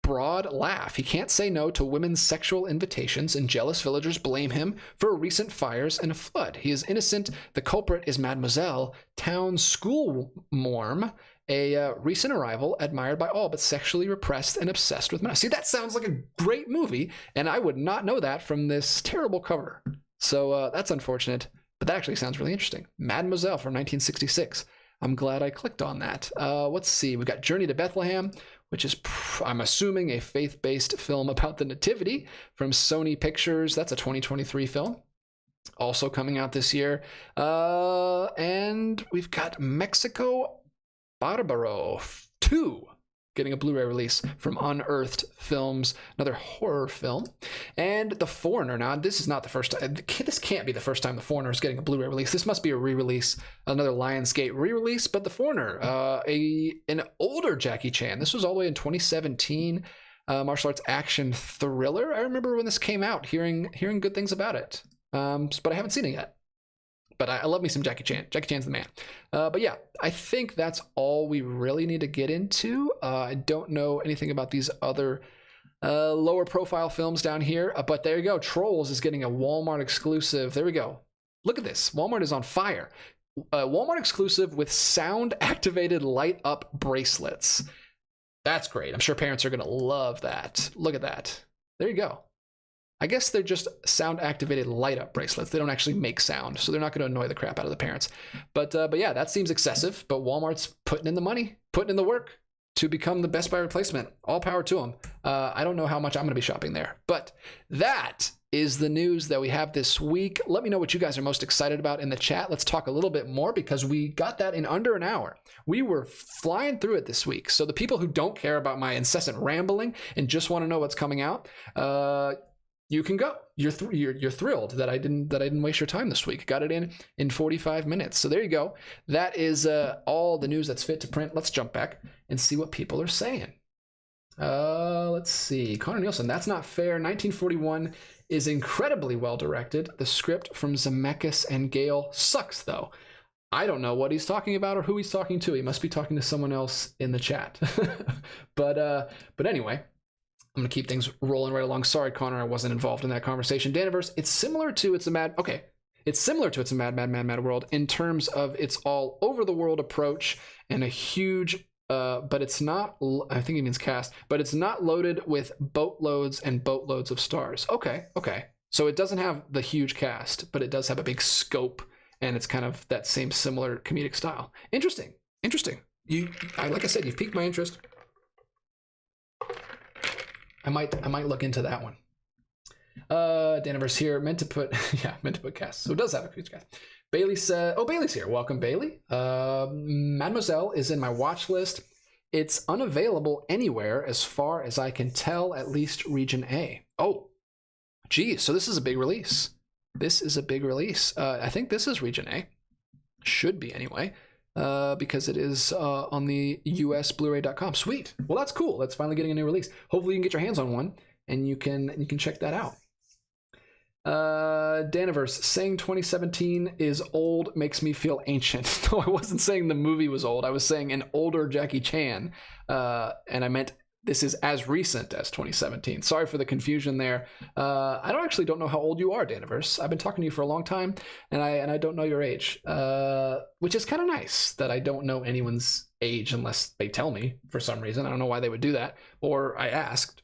broad laugh. He can't say no to women's sexual invitations, and jealous villagers blame him for recent fires and a flood. He is innocent. The culprit is Mademoiselle, town schoolmarm, a recent arrival, admired by all, but sexually repressed and obsessed with men. See, that sounds like a great movie, and I would not know that from this terrible cover. So that's unfortunate, but that actually sounds really interesting. Mademoiselle from 1966. I'm glad I clicked on that. Let's see. We've got Journey to Bethlehem, which is, I'm assuming, a faith-based film about the Nativity from Sony Pictures. That's a 2023 film. Also coming out this year. And we've got Mexico Barbaro 2 getting a Blu-ray release from Unearthed Films, another horror film. And The Foreigner. Now, this is not the first time. This can't be the first time The Foreigner is getting a Blu-ray release. This must be a re-release, another Lionsgate re-release. But The Foreigner, an older Jackie Chan. This was all the way in 2017. Martial arts action thriller. I remember when this came out, hearing good things about it. But I haven't seen it yet. But I love me some Jackie Chan. Jackie Chan's the man. But yeah, I think that's all we really need to get into. I don't know anything about these other lower profile films down here. But there you go. Trolls is getting a Walmart exclusive. There we go. Look at this. Walmart is on fire. Walmart exclusive with sound activated light up bracelets. That's great. I'm sure parents are going to love that. Look at that. There you go. I guess they're just sound-activated light-up bracelets. They don't actually make sound, so they're not going to annoy the crap out of the parents. But yeah, that seems excessive, but Walmart's putting in the money, putting in the work to become the Best Buy replacement. All power to them. I don't know how much I'm going to be shopping there. But that is the news that we have this week. Let me know what you guys are most excited about in the chat. Let's talk a little bit more because we got that in under an hour. We were flying through it this week. So the people who don't care about my incessant rambling and just want to know what's coming out, you can go. You're thrilled that I didn't waste your time this week. Got it in 45 minutes. So there you go. That is all the news that's fit to print. Let's jump back and see what people are saying. Let's see. Connor Nielsen, that's not fair. 1941 is incredibly well directed. The script from Zemeckis and Gale sucks though. I don't know what he's talking about or who he's talking to. He must be talking to someone else in the chat. But anyway. I'm going to keep things rolling right along. Sorry, Connor, I wasn't involved in that conversation. Daniverse, it's similar to It's a Mad World in terms of its all over the world approach and a huge, but it's not, I think he means cast, but it's not loaded with boatloads and boatloads of stars. Okay. So it doesn't have the huge cast, but it does have a big scope and it's kind of that same similar comedic style. Interesting. Like I said, you've piqued my interest. I might look into that one. Daniverse here, meant to put cast. So it does have a huge cast. Bailey said, Bailey's here. Welcome, Bailey. Mademoiselle is in my watch list. It's unavailable anywhere as far as I can tell, at least region A. Oh, geez. So this is a big release. I think this is region A. Should be anyway. Because it is on the US Blu-ray.com. Sweet. Well, that's cool. That's finally getting a new release. Hopefully you can get your hands on one and you can check that out. Daniverse, saying 2017 is old makes me feel ancient. No, I wasn't saying the movie was old. I was saying an older Jackie Chan. And I meant this is as recent as 2017. Sorry for the confusion there. I don't know how old you are, Daniverse. I've been talking to you for a long time, and I don't know your age, which is kind of nice that I don't know anyone's age unless they tell me for some reason. I don't know why they would do that, or I asked,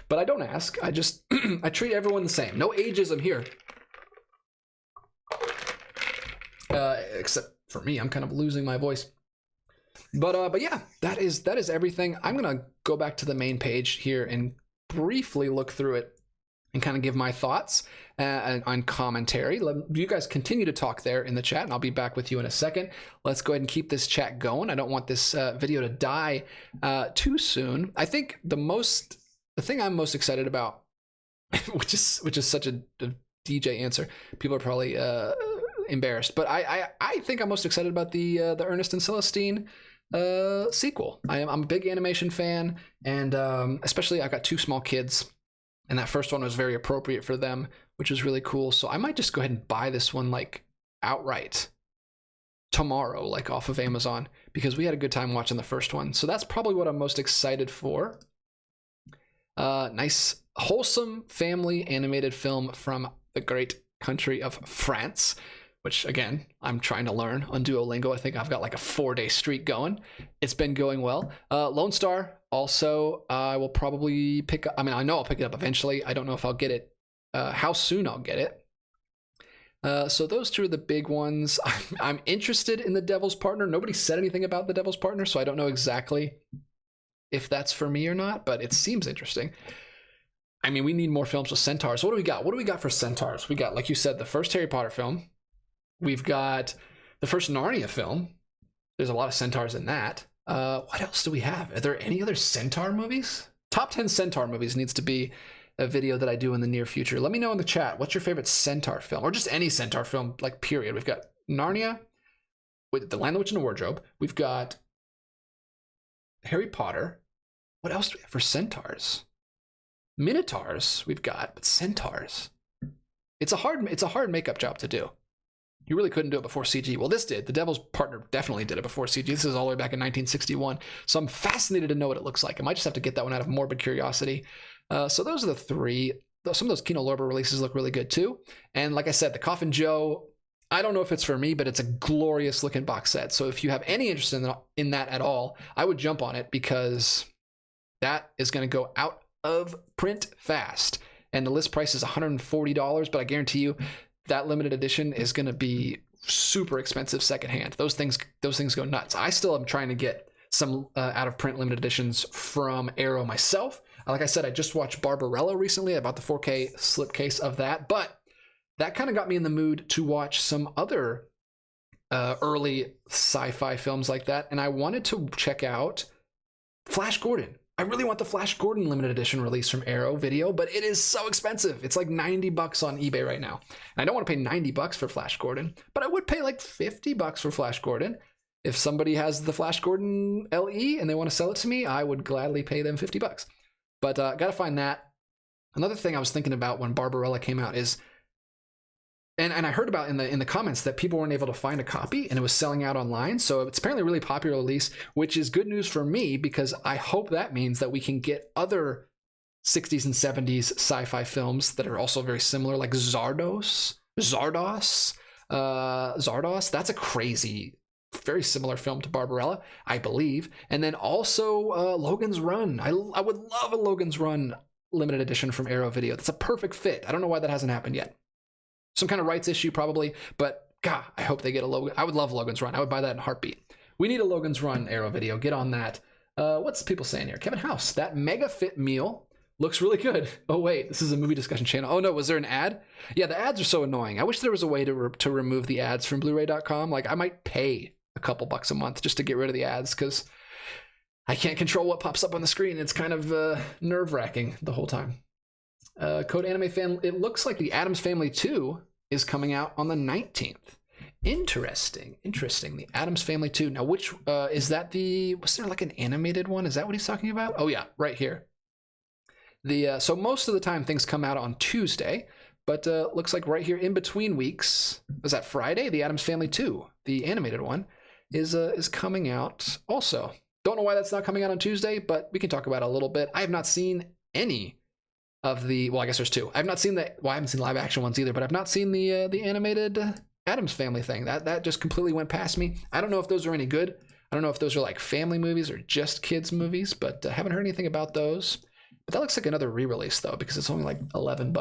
but I don't ask. I just I treat everyone the same. No ageism here, except for me. I'm kind of losing my voice. But yeah, that is everything. I'm gonna go back to the main page here and briefly look through it and kind of give my thoughts on commentary. You guys continue to talk there in the chat, and I'll be back with you in a second. Let's go ahead and keep this chat going. I don't want this video to die too soon. I think the thing I'm most excited about, which is such a DJ answer, people are probably embarrassed, but I think I'm most excited about the Ernest and Celestine sequel. I'm a big animation fan, and especially I got two small kids, and that first one was very appropriate for them, which is really cool. So I might just go ahead and buy this one like outright tomorrow, like off of Amazon, because we had a good time watching the first one. So that's probably what I'm most excited for. Nice, wholesome family animated film from the great country of France, which again, I'm trying to learn on Duolingo. I think I've got like a 4-day streak going. It's been going well. Lone Star, also, I will probably pick up. I mean, I know I'll pick it up eventually. I don't know if I'll get it, how soon I'll get it. So those two are the big ones. I'm interested in The Devil's Partner. Nobody said anything about The Devil's Partner, so I don't know exactly if that's for me or not, but it seems interesting. I mean, we need more films with centaurs. What do we got? What do we got for centaurs? We got, like you said, the first Harry Potter film. We've got the first Narnia film. There's a lot of centaurs in that. What else do we have? Are there any other centaur movies? Top 10 centaur movies needs to be a video that I do in the near future. Let me know in the chat. What's your favorite centaur film? Or just any centaur film, like period. We've got Narnia, with The Lion, the Witch, and the Wardrobe. We've got Harry Potter. What else do we have for centaurs? Minotaurs we've got, but centaurs. It's a hard makeup job to do. You really couldn't do it before CG. Well, this did. The Devil's Partner definitely did it before CG. This is all the way back in 1961. So I'm fascinated to know what it looks like. I might just have to get that one out of morbid curiosity. So those are the three. Some of those Kino Lorber releases look really good too. And like I said, the Coffin Joe, I don't know if it's for me, but it's a glorious looking box set. So if you have any interest in that at all, I would jump on it, because that is going to go out of print fast. And the list price is $140, but I guarantee you that limited edition is going to be super expensive secondhand. Those things go nuts. I still am trying to get some out of print limited editions from Arrow myself. Like I said, I just watched Barbarella recently. I bought the 4K slipcase of that, but that kind of got me in the mood to watch some other early sci-fi films like that. And I wanted to check out Flash Gordon. I really want the Flash Gordon limited edition release from Arrow Video, but it is so expensive. It's like $90 on eBay right now. And I don't want to pay $90 for Flash Gordon, but I would pay like $50 for Flash Gordon. If somebody has the Flash Gordon LE and they want to sell it to me, I would gladly pay them $50. But gotta find that. Another thing I was thinking about when Barbarella came out is, and I heard about in the comments that people weren't able to find a copy and it was selling out online. So it's apparently a really popular release, which is good news for me, because I hope that means that we can get other 60s and 70s sci-fi films that are also very similar, like Zardos. That's a crazy, very similar film to Barbarella, I believe. And then also Logan's Run. I would love a Logan's Run limited edition from Arrow Video. That's a perfect fit. I don't know why that hasn't happened yet. Some kind of rights issue probably, but God, I hope they get a Logan. I would love Logan's Run. I would buy that in a heartbeat. We need a Logan's Run Arrow Video. Get on that. What's people saying here? Kevin House, that Mega Fit meal looks really good. Oh wait, this is a movie discussion channel. Oh no, was there an ad? Yeah, the ads are so annoying. I wish there was a way to remove the ads from Blu-ray.com. Like I might pay a couple bucks a month just to get rid of the ads, because I can't control what pops up on the screen. It's kind of nerve-wracking the whole time. Code Anime Fan, it looks like the Addams Family 2 is coming out on the 19th. Interesting. The Addams Family 2. Now, which is that? Was there like an animated one? Is that what he's talking about? Oh yeah, right here. So most of the time things come out on Tuesday, but looks like right here in between weeks, was that Friday? The Addams Family 2, the animated one, is coming out also. Don't know why that's not coming out on Tuesday, but we can talk about it a little bit. I have not seen any of the, well, I guess there's two. I haven't seen live action ones either, but I've not seen the animated Addams Family thing. That just completely went past me. I don't know if those are any good. I don't know if those are like family movies or just kids movies, but I haven't heard anything about those. But that looks like another re-release though, because it's only like $11.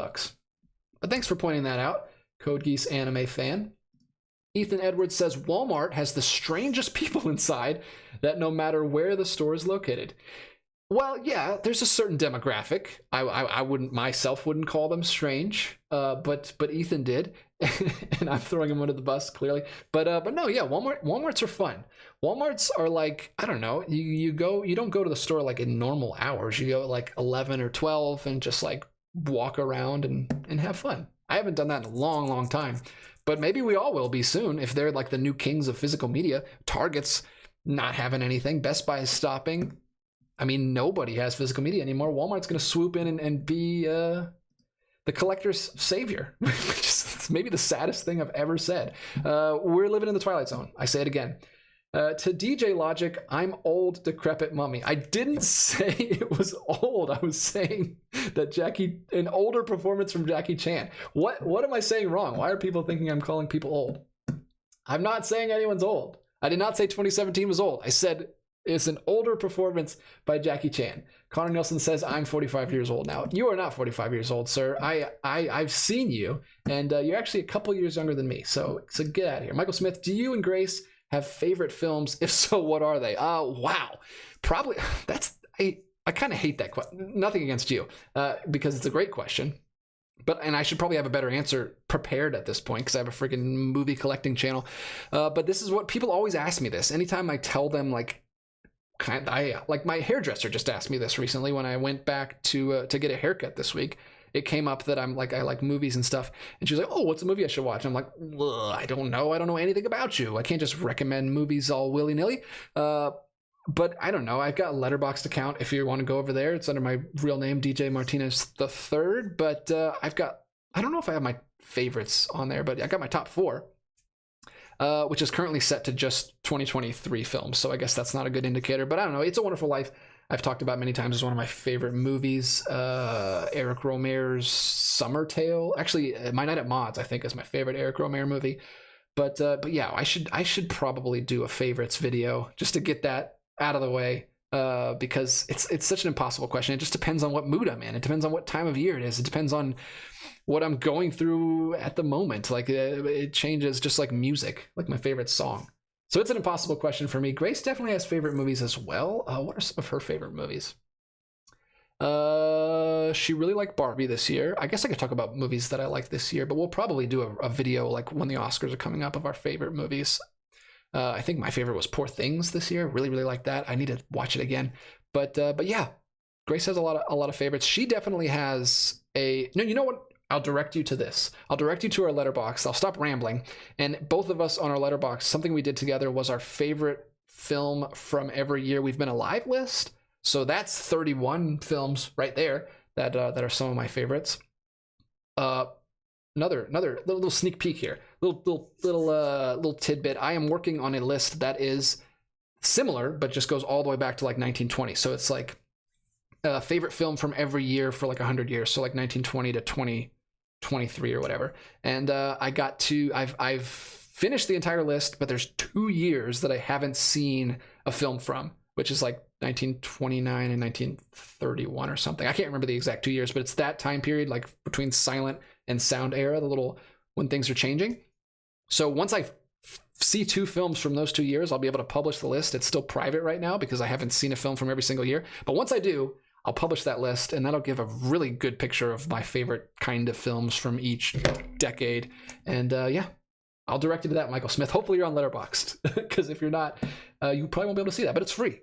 But thanks for pointing that out, Code Geese Anime Fan. Ethan Edwards says Walmart has the strangest people inside that no matter where the store is located. Well, yeah, there's a certain demographic. I wouldn't call them strange, but Ethan did, and I'm throwing him under the bus clearly. But no, yeah, Walmarts are fun. Walmarts are like, I don't know, you don't go to the store like in normal hours. You go at like 11 or 12 and just like walk around and have fun. I haven't done that in a long, long time, but maybe we all will be soon if they're like the new kings of physical media. Target's not having anything. Best Buy is stopping. I mean, nobody has physical media anymore. Walmart's going to swoop in and be the collector's savior, which is maybe the saddest thing I've ever said. We're living in the Twilight Zone. I say it again. To DJ Logic, I'm old, decrepit mummy. I didn't say it was old. I was saying that an older performance from Jackie Chan. What am I saying wrong? Why are people thinking I'm calling people old? I'm not saying anyone's old. I did not say 2017 was old. I said it's an older performance by Jackie Chan. Connor Nelson says, I'm 45 years old now. You are not 45 years old, sir. I've seen you, and you're actually a couple years younger than me. So get out of here. Michael Smith, do you and Grace have favorite films? If so, what are they? Wow. Probably, I kind of hate that question. Nothing against you, because it's a great question. And I should probably have a better answer prepared at this point because I have a freaking movie collecting channel. But this is what people always ask me this. Anytime I tell them, like my hairdresser just asked me this recently when I went back to get a haircut this week. It came up that I like movies and stuff, and she's like, "Oh, what's a movie I should watch?" I'm like, "I don't know. I don't know anything about you. I can't just recommend movies all willy nilly." But I don't know. I've got a Letterboxd account. If you want to go over there, it's under my real name, DJ Martinez III. But I don't know if I have my favorites on there, but I got my top 4, which is currently set to just 2023 films. So I guess that's not a good indicator. But I don't know. It's a Wonderful Life. I've talked about many times as one of my favorite movies. Eric Rohmer's Summer Tale. Actually, My Night at Maud's, I think, is my favorite Eric Rohmer movie. But yeah, I should probably do a favorites video just to get that out of the way, because it's such an impossible question. It just depends on what mood I'm in. It depends on what time of year it is. It depends on what I'm going through at the moment. Like it changes, just like music, like my favorite song. So it's an impossible question for me. Grace definitely has favorite movies as well. What are some of her favorite movies? She really liked Barbie this year. I guess I could talk about movies that I like this year, but we'll probably do a video like when the Oscars are coming up of our favorite movies. I think my favorite was Poor Things this year. Really, really like that. I need to watch it again. But yeah, Grace has a lot of favorites. She definitely has no, you know what? I'll direct you to this. I'll direct you to our Letterboxd. I'll stop rambling. And both of us on our Letterboxd, something we did together was our favorite film from every year we've been alive list. So that's 31 films right there that are some of my favorites. Another little sneak peek here. Little tidbit. I am working on a list that is similar, but just goes all the way back to like 1920. So it's like a favorite film from every year for like 100 years. So like 1920 to 2023 or whatever. And I've finished the entire list, but there's 2 years that I haven't seen a film from, which is like 1929 and 1931 or something. I can't remember the exact 2 years, but it's that time period, like between silent and sound era, when things are changing. So once I see 2 films from those 2 years, I'll be able to publish the list. It's still private right now because I haven't seen a film from every single year. But once I do, I'll publish that list, and that'll give a really good picture of my favorite kind of films from each decade. And yeah, I'll direct you to that, Michael Smith. Hopefully you're on Letterboxd, because if you're not, you probably won't be able to see that, but it's free.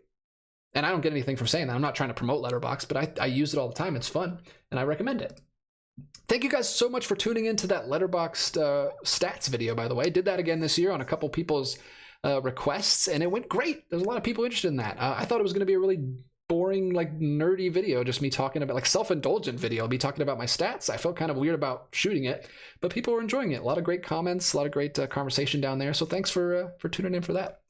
And I don't get anything from saying that. I'm not trying to promote Letterboxd, but I use it all the time. It's fun, and I recommend it. Thank you guys so much for tuning into that Letterboxd stats video, by the way. I did that again this year on a couple people's requests, and it went great. There's a lot of people interested in that. I thought it was going to be a really boring, like nerdy video, just me talking about, like self-indulgent video, me talking about my stats. I felt kind of weird about shooting it, but people were enjoying it. A lot of great comments, a lot of great conversation down there. So thanks for tuning in for that.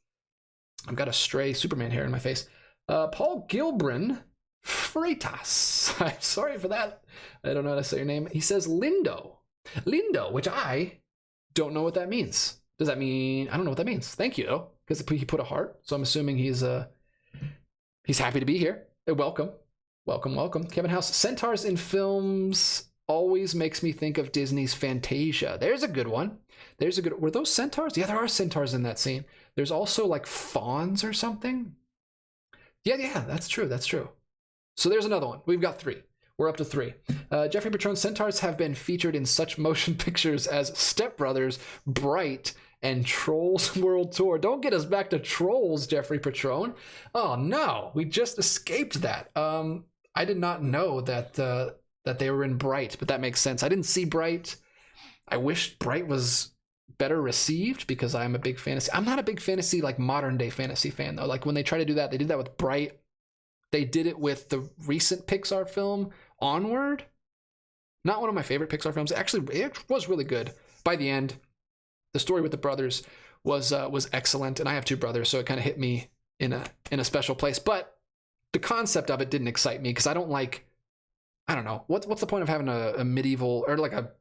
I've got a stray Superman hair in my face. Paul Gilbrin Freitas. I'm sorry for that. I don't know how to say your name. He says Lindo, which I don't know what that means. Does that mean, I don't know what that means. Thank you, because he put a heart. So I'm assuming he's happy to be here. Welcome. Kevin House, centaurs in films always makes me think of Disney's Fantasia. There's a good one. Were those centaurs? Yeah, there are centaurs in that scene. There's also like fawns or something. Yeah, that's true. So there's another one. We've got 3. We're up to 3. Jeffrey Patron, centaurs have been featured in such motion pictures as Step Brothers, Bright, and Trolls World Tour. Don't get us back to Trolls, Jeffrey Patron. Oh no, we just escaped that. I did not know that they were in Bright, but that makes sense. I didn't see Bright. I wish Bright was better received because I'm a big fantasy. I'm not a big fantasy, like modern day fantasy fan though. Like when they try to do that, they did that with Bright. They did it with the recent Pixar film Onward. Not one of my favorite Pixar films. Actually, it was really good. By the end, the story with the brothers was excellent, and I have two brothers, so it kind of hit me in a special place. But the concept of it didn't excite me because I don't know what's the point of having a medieval or like a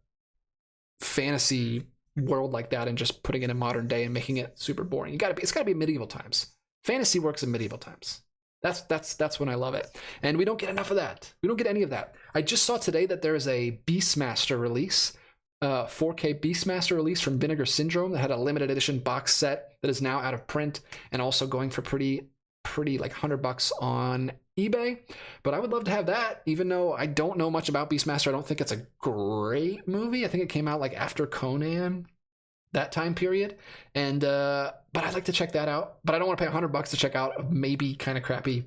fantasy world like that and just putting it in modern day and making it super boring. It's gotta be medieval times. Fantasy works in medieval times. That's when I love it. And we don't get enough of that. We don't get any of that. I just saw today that there is a Beastmaster release, 4K Beastmaster release from Vinegar Syndrome that had a limited edition box set that is now out of print and also going for pretty like $100 on eBay. But I would love to have that, even though I don't know much about Beastmaster. I don't think it's a great movie. I think it came out like after Conan, that time period. And but I'd like to check that out. But I don't want to pay $100 to check out a maybe kind of crappy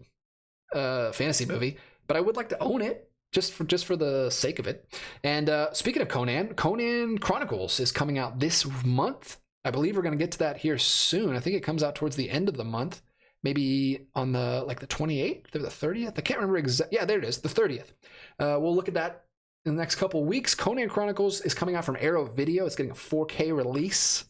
fantasy movie. But I would like to own it just for the sake of it. And speaking of Conan Chronicles is coming out this month. I believe we're going to get to that here soon. I think it comes out towards the end of the month. Maybe on the 28th or the 30th. I can't remember exactly. Yeah, there it is, the 30th. We'll look at that in the next couple of weeks. Conan Chronicles is coming out from Arrow Video. It's getting a 4K release.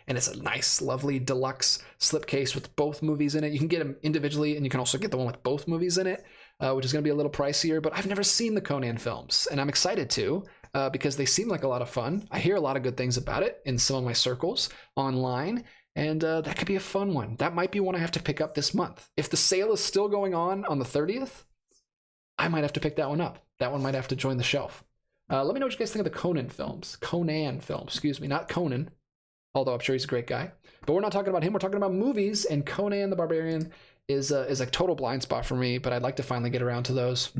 And it's a nice, lovely deluxe slipcase with both movies in it. You can get them individually, and you can also get the one with both movies in it, which is going to be a little pricier. But I've never seen the Conan films, and I'm excited to because they seem like a lot of fun. I hear a lot of good things about it in some of my circles online. And that could be a fun one. That might be one I have to pick up this month. If the sale is still going on the 30th, I might have to pick that one up. That one might have to join the shelf. Let me know what you guys think of the Conan films, excuse me, not Conan, although I'm sure he's a great guy. But we're not talking about him. We're talking about movies, and Conan the Barbarian is a total blind spot for me, but I'd like to finally get around to those.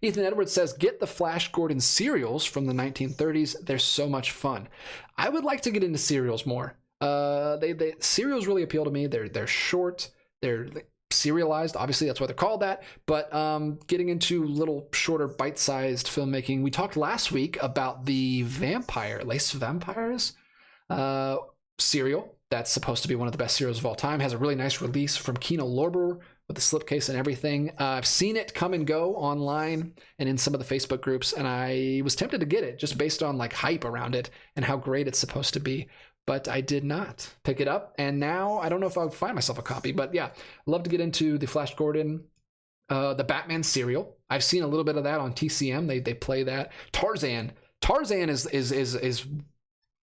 Ethan Edwards says, get the Flash Gordon serials from the 1930s. They're so much fun. I would like to get into serials more. They serials really appeal to me. They're short, they're serialized, obviously that's why they're called that, but getting into little shorter bite-sized filmmaking. We talked last week about the Lace Vampires serial. That's supposed to be one of the best serials of all time. Has a really nice release from Kino Lorber with the slipcase and everything. I've seen it come and go online and in some of the Facebook groups, and I was tempted to get it just based on like hype around it and how great it's supposed to be. But I did not pick it up, and now I don't know if I'll find myself a copy. But yeah, I'd love to get into the Flash Gordon, the Batman serial. I've seen a little bit of that on TCM. They play that. Tarzan is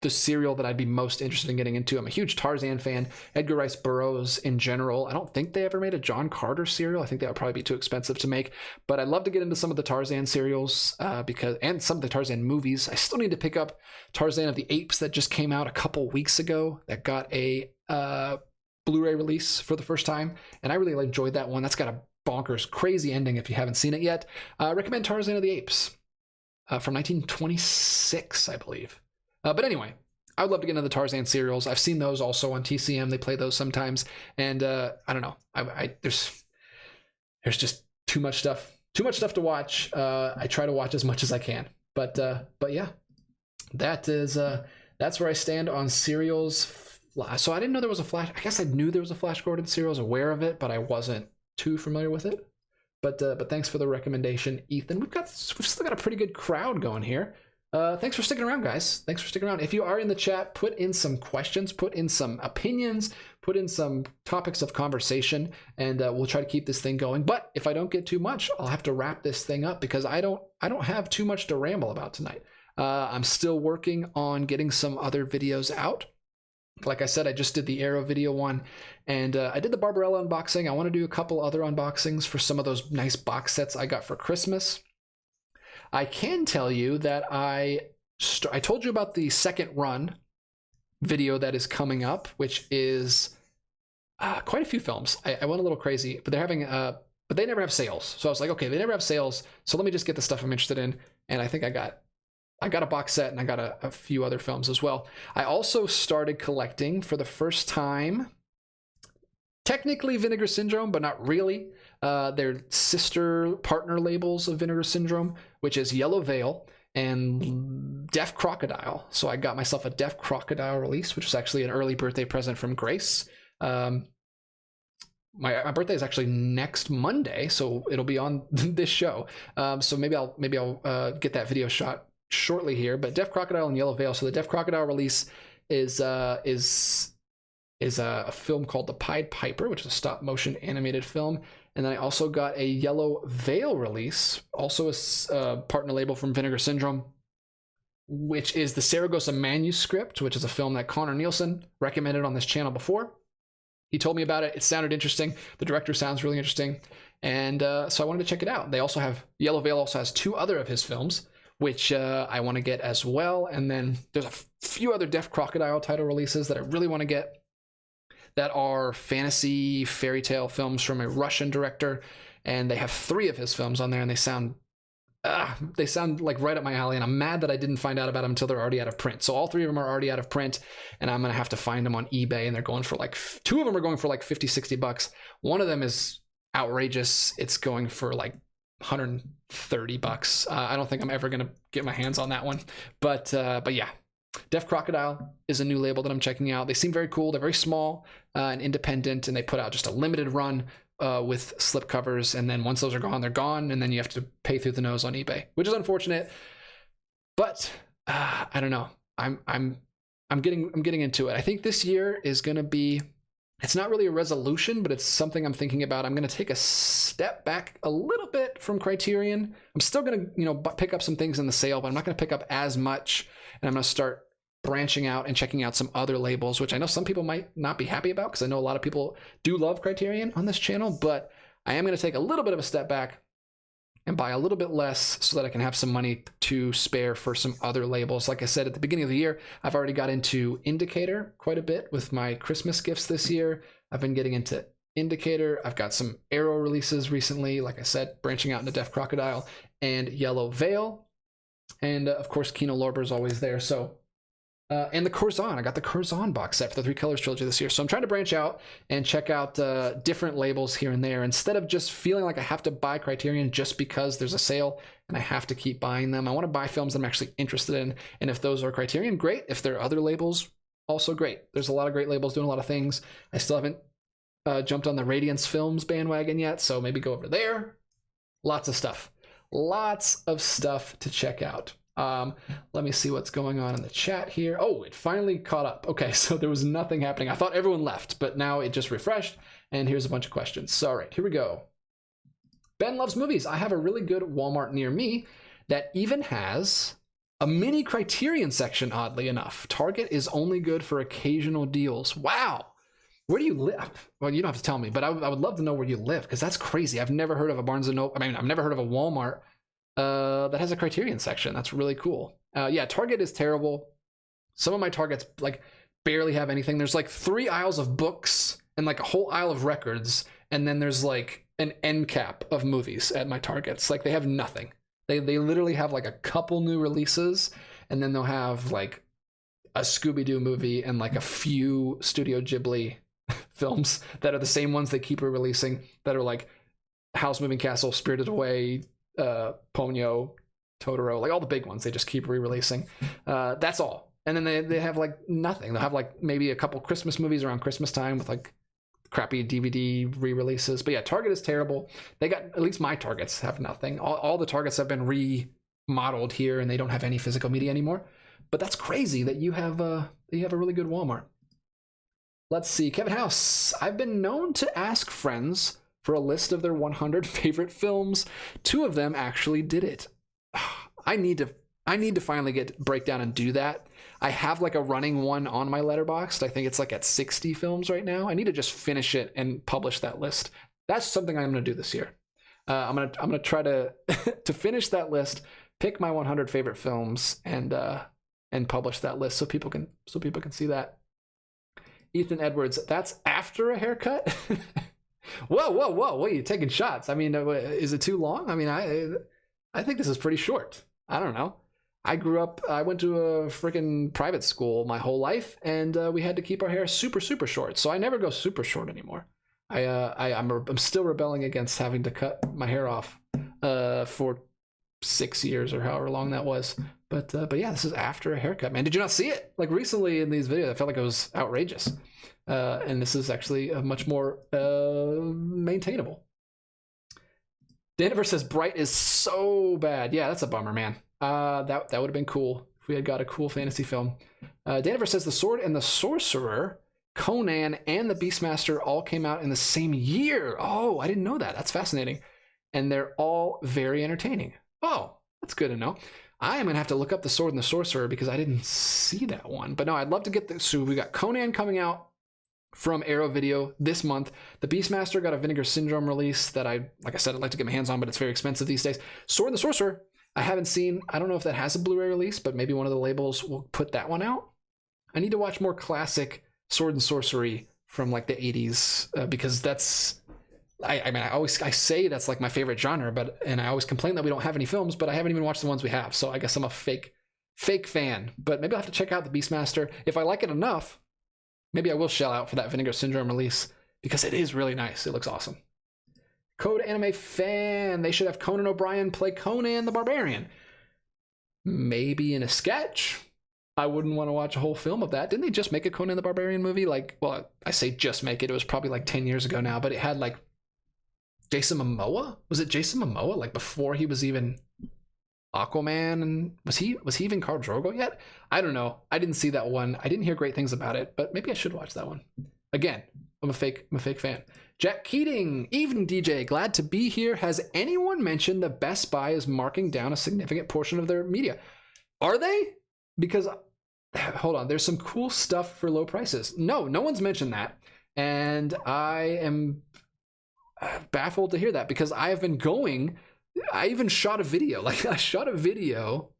the serial that I'd be most interested in getting into. I'm a huge Tarzan fan. Edgar Rice Burroughs in general. I don't think they ever made a John Carter serial. I think that would probably be too expensive to make. But I'd love to get into some of the Tarzan serials and some of the Tarzan movies. I still need to pick up Tarzan of the Apes that just came out a couple weeks ago. That got a Blu-ray release for the first time, and I really enjoyed that one. That's got a bonkers, crazy ending if you haven't seen it yet. I recommend Tarzan of the Apes from 1926, I believe. But anyway, I would love to get into the Tarzan serials. I've seen those also on TCM. They play those sometimes. And I don't know. There's just too much stuff to watch. I try to watch as much as I can. But yeah, that's where I stand on serials. So I didn't know there was a Flash. I guess I knew there was a Flash Gordon serial. I was aware of it, but I wasn't too familiar with it. But thanks for the recommendation, Ethan. We've still got a pretty good crowd going here. Thanks for sticking around, guys. Thanks for sticking around. If you are in the chat, put in some questions, put in some opinions, put in some topics of conversation, and we'll try to keep this thing going. But if I don't get too much, I'll have to wrap this thing up because I don't have too much to ramble about tonight. I'm still working on getting some other videos out. Like I said, I just did the Arrow video one, and I did the Barbarella unboxing. I want to do a couple other unboxings for some of those nice box sets I got for Christmas. I can tell you that I told you about the second run video that is coming up, which is quite a few films. I went a little crazy, but they're having but they never have sales. So I was like, okay, they never have sales, so let me just get the stuff I'm interested in. And I think I got a box set, and I got a few other films as well. I also started collecting for the first time, technically Vinegar Syndrome, but not really. They're sister partner labels of Vinegar Syndrome, which is Yellow Veil and Deaf Crocodile. So I got myself a Deaf Crocodile release, which was actually an early birthday present from Grace. My birthday is actually next Monday, so it'll be on this show. So maybe I'll get that video shot shortly here. But Deaf Crocodile and Yellow Veil. So the Deaf Crocodile release is a film called The Pied Piper, which is a stop motion animated film. And then I also got a Yellow Veil release, also a partner label from Vinegar Syndrome, which is the Saragossa Manuscript, which is a film that Connor Nielsen recommended on this channel before. He told me about it. It sounded interesting. The director sounds really interesting. And so I wanted to check it out. They also have, Yellow Veil also has 2 other of his films, which I want to get as well. And then there's a few other Deaf Crocodile title releases that I really want to get that are fantasy fairy tale films from a Russian director. And they have 3 of his films on there, and they sound like right up my alley, and I'm mad that I didn't find out about them until they're already out of print. So all 3 of them are already out of print, and I'm gonna have to find them on eBay, and they're going for like 2 of them are going for like 50-60 bucks. One of them is outrageous. It's going for like 130 bucks. I don't think I'm ever gonna get my hands on that one, but yeah. Deaf Crocodile is a new label that I'm checking out. They seem very cool. They're very small and independent, and they put out just a limited run with slipcovers, and then once those are gone, they're gone, and then you have to pay through the nose on eBay, which is unfortunate. But I don't know. I'm getting into it. I think this year is going to be. It's not really a resolution, but it's something I'm thinking about. I'm going to take a step back a little bit from Criterion. I'm still going to pick up some things in the sale, but I'm not going to pick up as much, and I'm going to start branching out and checking out some other labels, which I know some people might not be happy about, because I know a lot of people do love Criterion on this channel, but I am going to take a little bit of a step back and buy a little bit less so that I can have some money to spare for some other labels. Like I said, at the beginning of the year, I've already got into Indicator quite a bit with my Christmas gifts this year. I've been getting into Indicator. I've got some Arrow releases recently, like I said, branching out into Deaf Crocodile and Yellow Veil. And of course, Kino Lorber is always there. So and the Curzon. I got the Curzon box set for the 3 Colors trilogy this year. So I'm trying to branch out and check out different labels here and there, instead of just feeling like I have to buy Criterion just because there's a sale and I have to keep buying them. I want to buy films that I'm actually interested in. And if those are Criterion, great. If there are other labels, also great. There's a lot of great labels doing a lot of things. I still haven't jumped on the Radiance Films bandwagon yet, so maybe go over there. Lots of stuff. Lots of stuff to check out. Let me see what's going on in the chat here. Oh, it finally caught up. Okay, so there was nothing happening. I thought everyone left, but now it just refreshed, and here's a bunch of questions. So, all right, here we go. Ben loves movies. I have a really good Walmart near me that even has a mini Criterion section, oddly enough. Target is only good for occasional deals. Wow. Where do you live? Well, you don't have to tell me, but I would love to know where you live, because that's crazy. I've never heard of a Barnes & Noble. I mean, I've never heard of a Walmart that has a Criterion section. That's really cool. Yeah, Target is terrible. Some of my Targets like barely have anything. There's like 3 aisles of books and like a whole aisle of records, and then there's like an end cap of movies at my Targets. Like they have nothing. They literally have like a couple new releases, and then they'll have like a Scooby-Doo movie and like a few Studio Ghibli films that are the same ones they keep releasing, that are like Howl's Moving Castle, Spirited Away, Ponyo, Totoro, like all the big ones they just keep re-releasing. That's all. And then they have like nothing. They'll have like maybe a couple Christmas movies around Christmas time with like crappy DVD re-releases. But yeah, Target is terrible. They got, at least my Targets have nothing. All the Targets have been remodeled here, and they don't have any physical media anymore. But that's crazy that you have a really good Walmart. Let's see, Kevin House. I've been known to ask friends for a list of their 100 favorite films. 2 of them actually did it. I need to finally break down and do that. I have like a running one on my Letterboxd. I think it's like at 60 films right now. I need to just finish it and publish that list. That's something I'm going to do this year. I'm gonna try to to finish that list, pick my 100 favorite films, and publish that list so people can see that. Ethan Edwards, that's after a haircut. Whoa! What are you taking shots? I mean, is it too long? I mean, I think this is pretty short. I don't know. I went to a freaking private school my whole life, and we had to keep our hair super, super short. So I never go super short anymore. I'm still rebelling against having to cut my hair off for 6 years or however long that was. But yeah, this is after a haircut, man. Did you not see it? Like recently in these videos, I felt like it was outrageous. And this is actually a much more maintainable. Daniver says Bright is so bad. Yeah, that's a bummer, man. That would have been cool if we had got a cool fantasy film. Daniver says The Sword and the Sorcerer, Conan, and the Beastmaster all came out in the same year. Oh, I didn't know that. That's fascinating. And they're all very entertaining. Oh, that's good to know. I am going to have to look up The Sword and the Sorcerer because I didn't see that one. But no, I'd love to get this. So we got Conan coming out from Arrow Video this month. The Beastmaster got a Vinegar Syndrome release that like I said, I'd like to get my hands on, but it's very expensive these days. Sword and the Sorcerer, I haven't seen. I don't know if that has a Blu-ray release, but maybe one of the labels will put that one out. I need to watch more classic sword and sorcery from like the 80s because that's, I mean, I say that's like my favorite genre, and I always complain that we don't have any films, but I haven't even watched the ones we have. So I guess I'm a fake fan, but maybe I'll have to check out the Beastmaster. If I like it enough, maybe I will shell out for that Vinegar Syndrome release because it is really nice. It looks awesome. Code Anime Fan. They should have Conan O'Brien play Conan the Barbarian. Maybe in a sketch. I wouldn't want to watch a whole film of that. Didn't they just make a Conan the Barbarian movie? Like, well, I say just make it. It was probably like 10 years ago now, but it had like Jason Momoa. Was it Jason Momoa? Like before he was even Aquaman, and was he even Khal Drogo yet? I don't know. I didn't see that one. I didn't hear great things about it, but maybe I should watch that one. Again, I'm a fake fan. Jack Keating, evening DJ, glad to be here. Has anyone mentioned that Best Buy is marking down a significant portion of their media? Are they? Because hold on, there's some cool stuff for low prices. No one's mentioned that, and I am baffled to hear that because I have been going. I even shot a video. Like I shot a video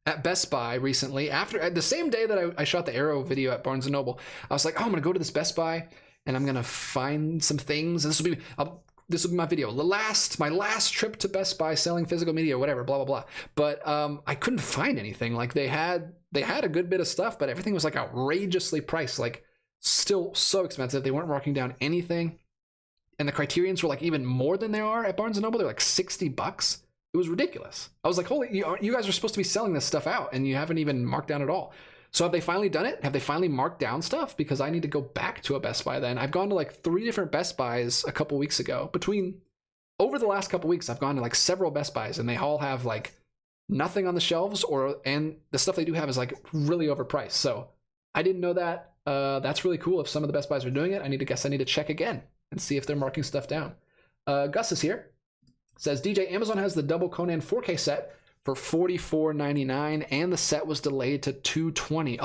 at Best Buy recently after the same day that I shot the Arrow video at Barnes & Noble. I was like, oh, I'm gonna go to this Best Buy and I'm gonna find some things. This will be my video. My last trip to Best Buy selling physical media, whatever, blah blah blah. But I couldn't find anything. Like they had a good bit of stuff, but everything was like outrageously priced, like still so expensive. They weren't marking down anything. And the Criterions were like even more than they are at Barnes & Noble. They're like $60. It was ridiculous. I was like, holy, you guys are supposed to be selling this stuff out and you haven't even marked down at all. So have they finally done it? Have they finally marked down stuff? Because I need to go back to a Best Buy then. I've gone to like 3 different Best Buys a couple weeks ago. Over the last couple weeks, I've gone to like several Best Buys and they all have like nothing on the shelves and the stuff they do have is like really overpriced. So I didn't know that. That's really cool. If some of the Best Buys are doing it, I need to check again and see if they're marking stuff down. Gus is here. Says, DJ, Amazon has the double Conan 4K set for $44.99 and the set was delayed to $220.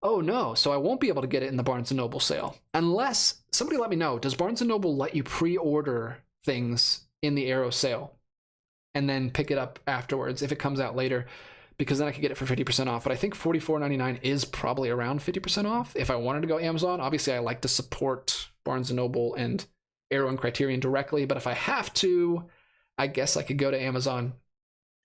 Oh no. So I won't be able to get it in the Barnes & Noble sale. Unless, somebody let me know, does Barnes & Noble let you pre-order things in the Arrow sale and then pick it up afterwards if it comes out later? Because then I could get it for 50% off. But I think $44.99 is probably around 50% off if I wanted to go Amazon. Obviously, I like to support Barnes & Noble and Arrow and Criterion directly, but if I have to, I guess I could go to Amazon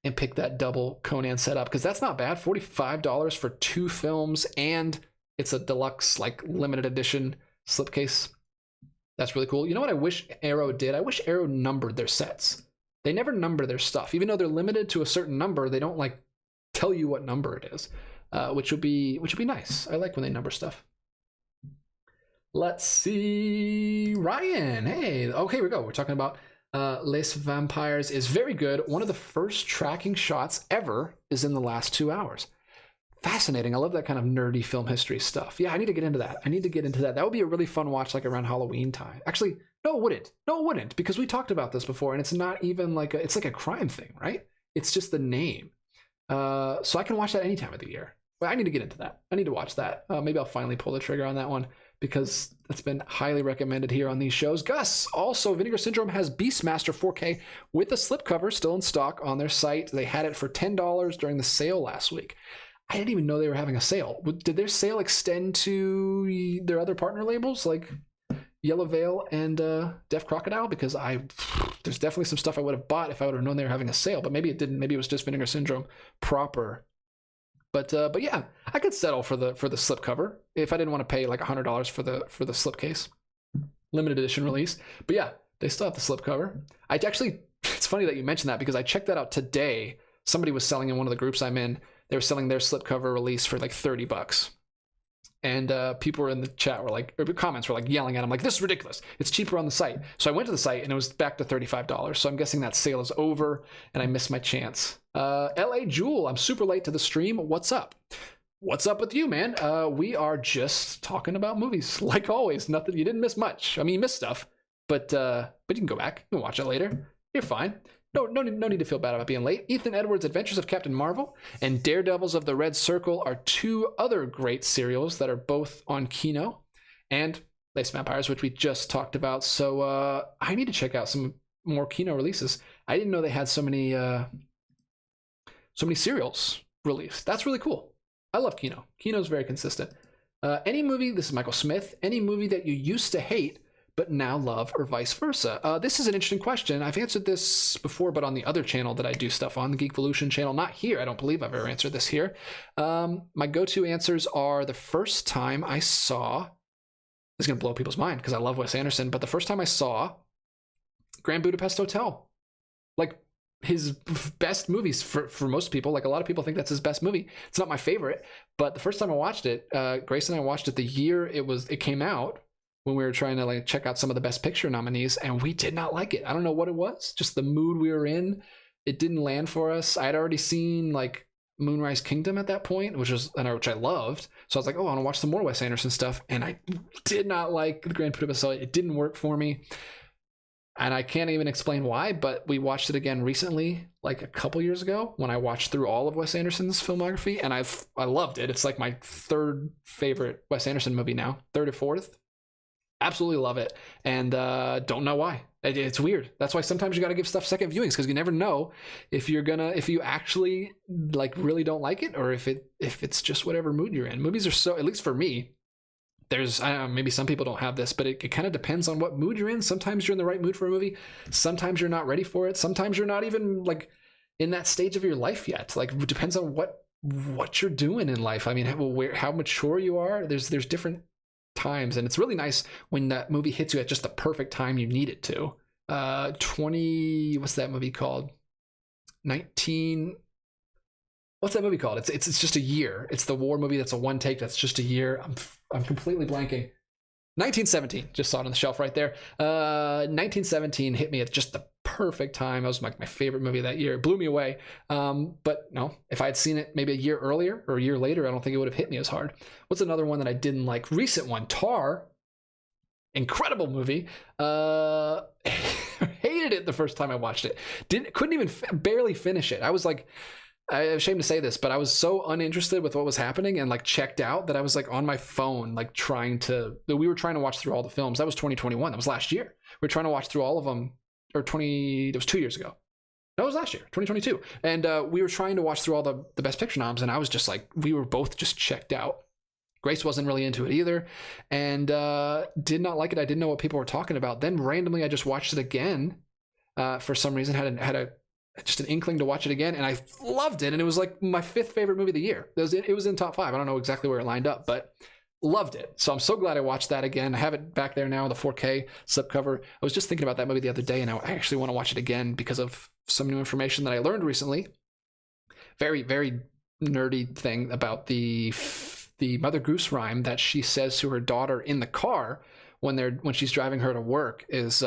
and pick that double Conan set up, because that's not bad. $45 for 2 films, and it's a deluxe, like limited edition slipcase. That's really cool. You know what I wish Arrow did? I wish Arrow numbered their sets. They never number their stuff. Even though they're limited to a certain number, they don't like tell you what number it is, which would be nice. I like when they number stuff. Let's see. Ryan, hey. Okay, here we go. We're talking about Les Vampires is very good. One of the first tracking shots ever is in the last 2 hours. Fascinating. I love that kind of nerdy film history stuff. Yeah, I need to get into that. That would be a really fun watch, like around Halloween time. Actually, no, it wouldn't, because we talked about this before, and it's not even like it's like a crime thing, right? It's just the name. So I can watch that any time of the year. But I need to get into that. I need to watch that. Maybe I'll finally pull the trigger on that one, because that's been highly recommended here on these shows. Gus, also, Vinegar Syndrome has Beastmaster 4K with a slipcover still in stock on their site. They had it for $10 during the sale last week. I didn't even know they were having a sale. Did their sale extend to their other partner labels like Yellow Veil and Deaf Crocodile? Because there's definitely some stuff I would have bought if I would have known they were having a sale, but maybe it didn't. Maybe it was just Vinegar Syndrome proper. But yeah, I could settle for the slipcover if I didn't want to pay like $100 for the slipcase. limited edition release. But yeah, they still have the slipcover. I actually, it's funny that you mentioned that because I checked that out today. Somebody was selling in one of the groups I'm in. They were selling their slipcover release for like $30. And people were in the chat were like, or comments were like yelling at them like, this is ridiculous. It's cheaper on the site. So I went to the site and it was back to $35. So I'm guessing that sale is over and I missed my chance. LA Jewel, I'm super late to the stream. What's up? What's up with you, man? We are just talking about movies like always. Nothing, you didn't miss much. I mean, you missed stuff, but you can go back and watch it later. You're fine. No need to feel bad about being late. Ethan Edwards' Adventures of Captain Marvel and Daredevils of the Red Circle are two other great serials that are both on Kino, and Lace Vampires, which we just talked about. So I need to check out some more Kino releases. I didn't know they had so many serials released. That's really cool. I love Kino. Kino's very consistent. Any movie, this is Michael Smith, any movie that you used to hate but now love, or vice versa? This is an interesting question. I've answered this before, but on the other channel that I do stuff on, the Geekvolution channel. Not here. I don't believe I've ever answered this here. My go-to answers are the first time I saw, this is going to blow people's mind because I love Wes Anderson, but the first time I saw Grand Budapest Hotel, like his best movies for most people. Like a lot of people think that's his best movie. It's not my favorite, but the first time I watched it, Grace and I watched it the year it came out, when we were trying to like check out some of the Best Picture nominees, and we did not like it. I don't know what it was, just the mood we were in. It didn't land for us. I had already seen like Moonrise Kingdom at that point, which I loved. So I was like, oh, I want to watch some more Wes Anderson stuff, and I did not like the Grand Budapest Hotel. It didn't work for me, and I can't even explain why. But we watched it again recently, like a couple years ago, when I watched through all of Wes Anderson's filmography, and I loved it. It's like my third favorite Wes Anderson movie now, third or fourth. Absolutely love it, and don't know why. It's weird. That's why sometimes you got to give stuff second viewings, because you never know if you actually like really don't like it, or if it's just whatever mood you're in. Movies are so, at least for me, there's, I don't know, maybe some people don't have this, but it kind of depends on what mood you're in. Sometimes you're in the right mood for a movie. Sometimes you're not ready for it. Sometimes you're not even like in that stage of your life yet. Like it depends on what you're doing in life. I mean, how mature you are. There's different times, and it's really nice when that movie hits you at just the perfect time you need it to. What's that movie called? 19, what's that movie called? It's just a year. It's the war movie that's a one take that's just a year. I'm completely blanking. 1917, just saw it on the shelf right there. 1917 hit me at just the perfect time. It was like my favorite movie that year. It blew me away. But no, if I had seen it maybe a year earlier or a year later, I don't think it would have hit me as hard. What's another one that I didn't like? Recent one, Tar. Incredible movie. Hated it the first time I watched it. Couldn't even barely finish it. I was like, I'm ashamed to say this, but I was so uninterested with what was happening and like checked out that I was like on my phone, like we were trying to watch through all the films. That was 2021. That was last year. We were trying to watch through all of them, it was 2 years ago. No, it was last year, 2022. And we were trying to watch through all the Best Picture noms, and I was just like, we were both just checked out. Grace wasn't really into it either, and did not like it. I didn't know what people were talking about. Then randomly, I just watched it again for some reason. Had just an inkling to watch it again, and I loved it. And it was like my fifth favorite movie of the year. It was in top 5. I don't know exactly where it lined up, but loved it. So I'm so glad I watched that again. I have it back there now, the 4K slipcover. I was just thinking about that movie the other day, and I actually want to watch it again because of some new information that I learned recently. Very, very nerdy thing about the Mother Goose rhyme that she says to her daughter in the car when she's driving her to work is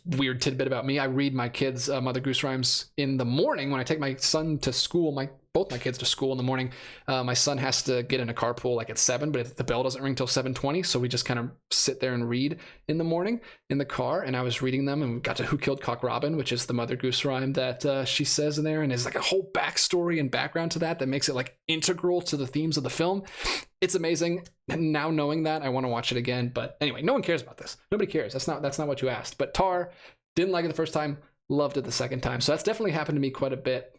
weird tidbit about me. I read my kids Mother Goose rhymes in the morning when I take my son to school. Both my kids to school in the morning. My son has to get in a carpool like at 7, but if the bell doesn't ring till 7:20, so we just kind of sit there and read in the morning in the car. And I was reading them, and we got to Who Killed Cock Robin, which is the Mother Goose rhyme that she says in there, and there's like a whole backstory and background to that makes it like integral to the themes of the film. It's amazing. And now knowing that, I want to watch it again. But anyway, no one cares about this. Nobody cares. That's not what you asked. But Tar, didn't like it the first time, loved it the second time. So that's definitely happened to me quite a bit.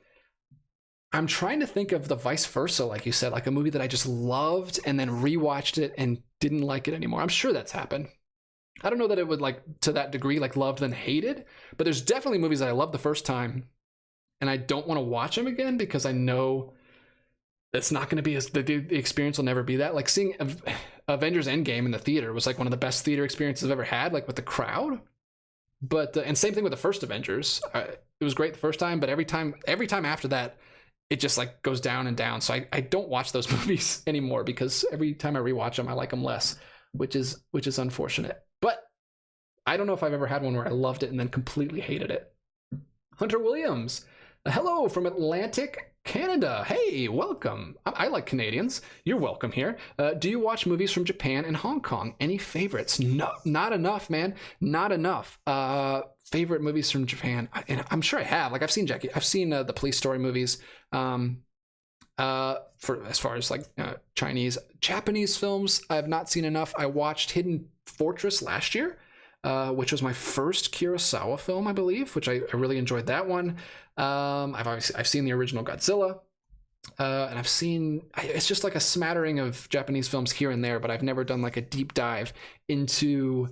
I'm trying to think of the vice versa, like you said, like a movie that I just loved and then rewatched it and didn't like it anymore. I'm sure that's happened. I don't know that it would like to that degree, like loved then hated, but there's definitely movies that I loved the first time and I don't want to watch them again because I know it's not going to be as the experience will never be that. Like seeing Avengers Endgame in the theater was like one of the best theater experiences I've ever had, like with the crowd. But and same thing with the first Avengers. It was great the first time, but every time after that, it just like goes down and down. So I don't watch those movies anymore because every time I rewatch them, I like them less, which is unfortunate. But I don't know if I've ever had one where I loved it and then completely hated it. Hunter Williams, hello from Atlantic Canada. Hey, welcome. I like Canadians. You're welcome here. Do you watch movies from Japan and Hong Kong? Any favorites? No, not enough, man. Not enough. Favorite movies from Japan? And I'm sure I have. Like I've seen the Police Story movies. For as far as like Japanese films, I have not seen enough. I watched Hidden Fortress last year, which was my first Kurosawa film, I believe, which I really enjoyed that one. I've seen the original Godzilla, and it's just like a smattering of Japanese films here and there, but I've never done like a deep dive into,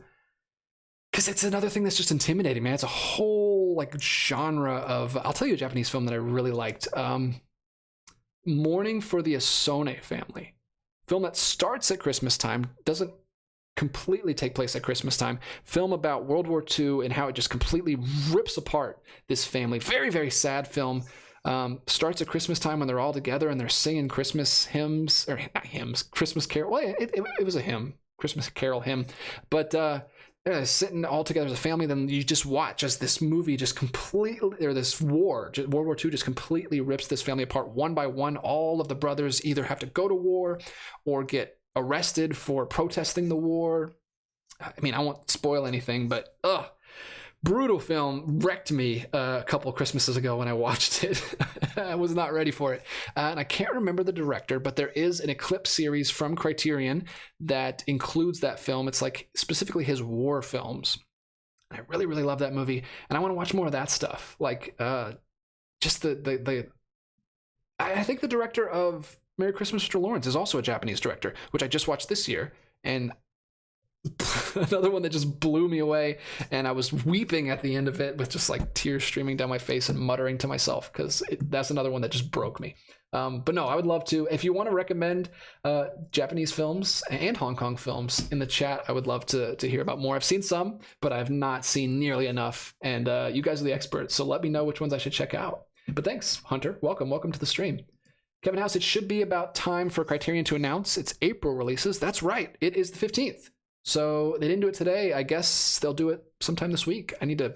because it's another thing that's just intimidating, man. It's a whole like genre of, I'll tell you a Japanese film that I really liked. Mourning for the Asone Family, film that starts at Christmas time, doesn't completely take place at Christmas time, film about World War II and how it just completely rips apart this family. Very, very sad film. Starts at Christmas time when they're all together and they're singing Christmas hymns, or not hymns, Christmas carol. Well, it was a hymn, Christmas carol hymn, but they're sitting all together as a family. Then you just watch as this movie just completely, or this World War II just completely rips this family apart one by one. All of the brothers either have to go to war or get arrested for protesting the war. I mean, I won't spoil anything, but brutal film. Wrecked me a couple of Christmases ago when I watched it. I was not ready for it. And I can't remember the director, but there is an Eclipse series from Criterion that includes that film. It's like specifically his war films. I really, really love that movie. And I want to watch more of that stuff. Like just I think the director of Merry Christmas, Mr. Lawrence is also a Japanese director, which I just watched this year. And another one that just blew me away, and I was weeping at the end of it with just like tears streaming down my face and muttering to myself, because that's another one that just broke me. But no, I would love to. If you want to recommend Japanese films and Hong Kong films in the chat, I would love to hear about more. I've seen some, but I've not seen nearly enough, and you guys are the experts, so let me know which ones I should check out. But thanks, Hunter. Welcome to the stream. Kevin House, it should be about time for Criterion to announce its April releases. That's right. It is the 15th. So they didn't do it today. I guess they'll do it sometime this week. I need to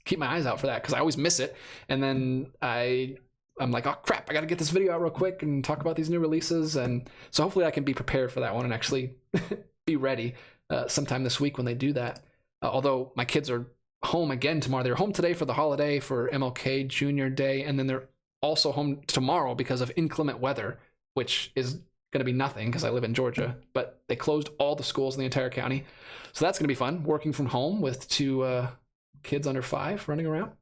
keep my eyes out for that because I always miss it. And then I'm like, oh, crap, I got to get this video out real quick and talk about these new releases. And so hopefully I can be prepared for that one and actually be ready sometime this week when they do that. Although my kids are home again tomorrow. They're home today for the holiday for MLK Junior Day. And then they're also home tomorrow because of inclement weather, which is going to be nothing because I live in Georgia, but they closed all the schools in the entire county. So that's going to be fun, working from home with two kids under 5 running around.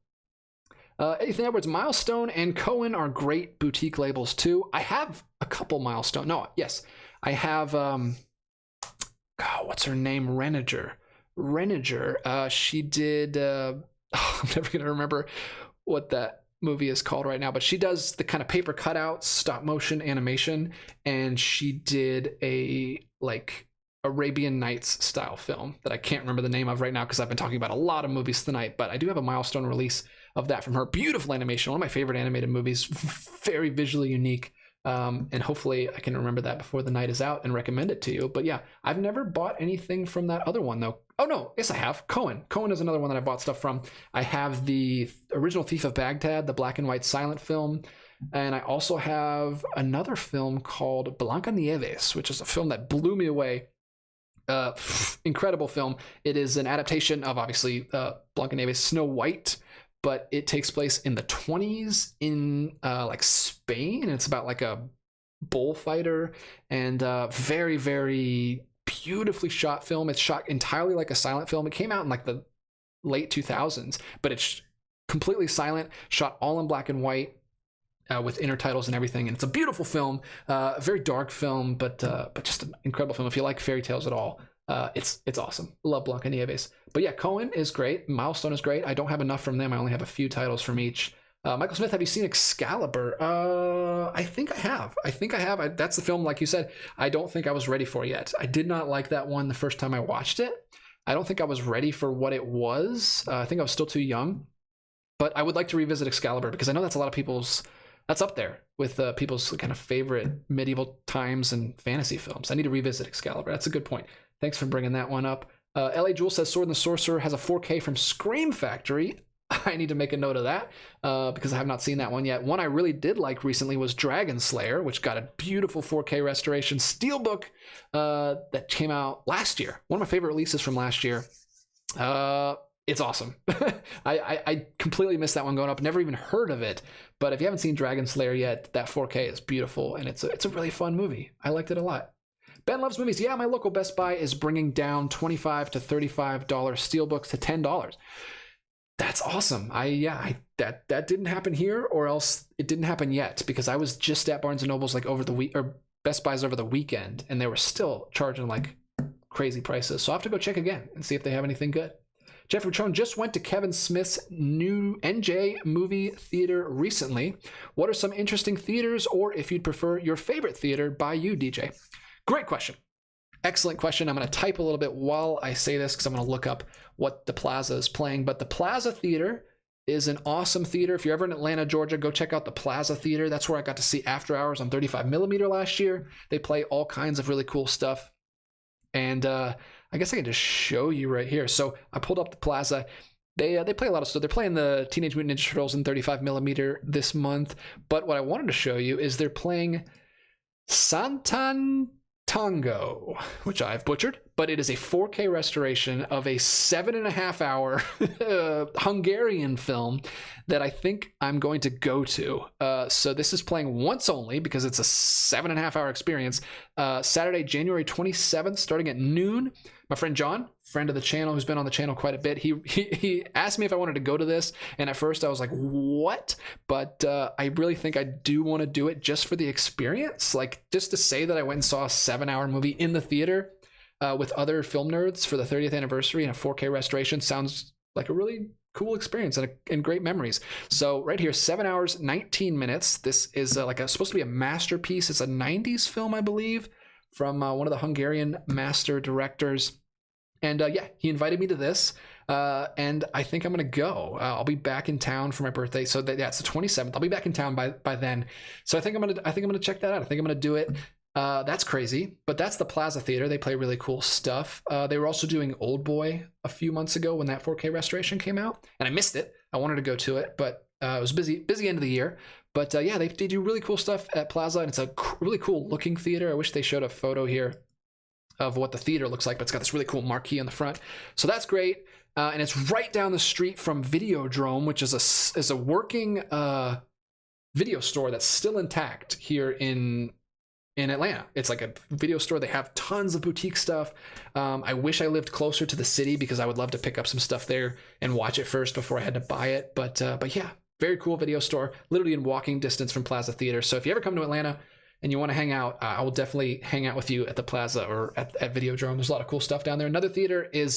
Ethan Edwards, Milestone and Cohen are great boutique labels too. I have a couple Milestone. No, yes. I have, what's her name? Reniger. She did, I'm never going to remember what that movie is called right now, but she does the kind of paper cutouts, stop motion animation, and she did a like Arabian Nights style film that I can't remember the name of right now because I've been talking about a lot of movies tonight, but I do have a Milestone release of that from her. Beautiful animation, one of my favorite animated movies, very visually unique, and hopefully I can remember that before the night is out and recommend it to you. But yeah, I've never bought anything from that other one though. Oh no, yes I have. Cohen is another one that I bought stuff from. I have the original Thief of Baghdad, the black and white silent film, and I also have another film called Blancanieves, which is a film that blew me away. Incredible film. It is an adaptation of obviously Blancanieves, Snow White, but it takes place in the 20s in like Spain, and it's about like a bullfighter, and very, very beautifully shot film. It's shot entirely like a silent film. It came out in like the late 2000s, but it's completely silent, shot all in black and white with intertitles and everything. And it's a beautiful film, a very dark film, but just an incredible film. If you like fairy tales at all, it's awesome. Love Blancanieves. But yeah, Cohen is great. Milestone is great. I don't have enough from them. I only have a few titles from each. Michael Smith, have you seen Excalibur? I think I have. That's the film, like you said, I don't think I was ready for yet. I did not like that one the first time I watched it. I don't think I was ready for what it was. I think I was still too young. But I would like to revisit Excalibur because I know that's a lot of people's... That's up there with people's kind of favorite medieval times and fantasy films. I need to revisit Excalibur. That's a good point. Thanks for bringing that one up. L.A. Jewel says Sword and the Sorcerer has a 4K from Scream Factory. I need to make a note of that because I have not seen that one yet. One I really did like recently was Dragon Slayer, which got a beautiful 4K restoration steelbook that came out last year. One of my favorite releases from last year. It's awesome. I completely missed that one going up. Never even heard of it. But if you haven't seen Dragon Slayer yet, that 4K is beautiful, and it's a really fun movie. I liked it a lot. Ben loves movies. Yeah, my local Best Buy is bringing down $25 to $35 steelbooks to $10. That's awesome. That didn't happen here, or else it didn't happen yet, because I was just at Barnes and Noble's like over the week, or Best Buy's over the weekend, and they were still charging like crazy prices. So I'll have to go check again and see if they have anything good. Jeffrey Trone just went to Kevin Smith's new NJ movie theater recently. What are some interesting theaters, or if you'd prefer, your favorite theater by you, DJ? Great question. Excellent question. I'm going to type a little bit while I say this because I'm going to look up what the Plaza is playing. But the Plaza Theater is an awesome theater. If you're ever in Atlanta, Georgia, go check out the Plaza Theater. That's where I got to see After Hours on 35mm last year. They play all kinds of really cool stuff. And I guess I can just show you right here. So I pulled up the Plaza. They play a lot of stuff. They're playing the Teenage Mutant Ninja Turtles in 35mm this month. But what I wanted to show you is they're playing Santan Tango, which I've butchered, but it is a 4K restoration of a 7.5-hour Hungarian film that I think I'm going to go to. So this is playing once only because it's a 7.5-hour experience. Saturday, January 27th, starting at noon. My friend John, friend of the channel, who's been on the channel quite a bit, he asked me if I wanted to go to this, and at first I was like, what? But I really think I do want to do it just for the experience. Like, just to say that I went and saw a 7-hour movie in the theater with other film nerds for the 30th anniversary and a 4K restoration sounds like a really cool experience and great memories. So right here, 7 hours, 19 minutes. This is supposed to be a masterpiece. It's a 90s film, I believe, from one of the Hungarian master directors. And he invited me to this, and I think I'm going to go. I'll be back in town for my birthday. So it's the 27th. I'll be back in town by then. So I think I'm going to check that out. I think I'm going to do it. That's crazy, but that's the Plaza Theater. They play really cool stuff. They were also doing Old Boy a few months ago when that 4K restoration came out, and I missed it. I wanted to go to it, but it was busy end of the year. But they do really cool stuff at Plaza, and it's a really cool looking theater. I wish they showed a photo here of what the theater looks like, but it's got this really cool marquee on the front. So that's great. And it's right down the street from Videodrome, which is a working video store that's still intact here in Atlanta. It's like a video store. They have tons of boutique stuff. I wish I lived closer to the city because I would love to pick up some stuff there and watch it first before I had to buy it. But yeah, very cool video store, literally in walking distance from Plaza Theater. So if you ever come to Atlanta and you want to hang out, I will definitely hang out with you at the Plaza or at Videodrome. There's a lot of cool stuff down there. Another theater is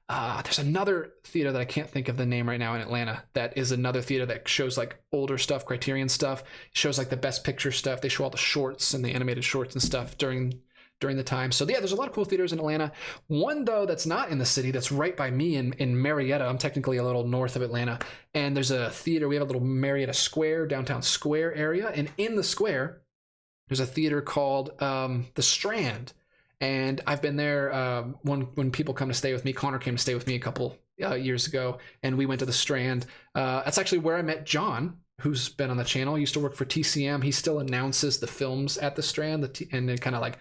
there's another theater that I can't think of the name right now in Atlanta. That is another theater that shows like older stuff, Criterion stuff. It shows like the best picture stuff. They show all the shorts and the animated shorts and stuff during the time. So yeah, there's a lot of cool theaters in Atlanta. One though that's not in the city, that's right by me in Marietta. I'm technically a little north of Atlanta, and there's a theater. We have a little Marietta Square, downtown Square area, and in the square there's a theater called the Strand. And I've been there when people come to stay with me. Connor came to stay with me a couple years ago, and we went to the Strand. That's actually where I met John, who's been on the channel. He used to work for TCM. He still announces the films at the Strand, and then kind of like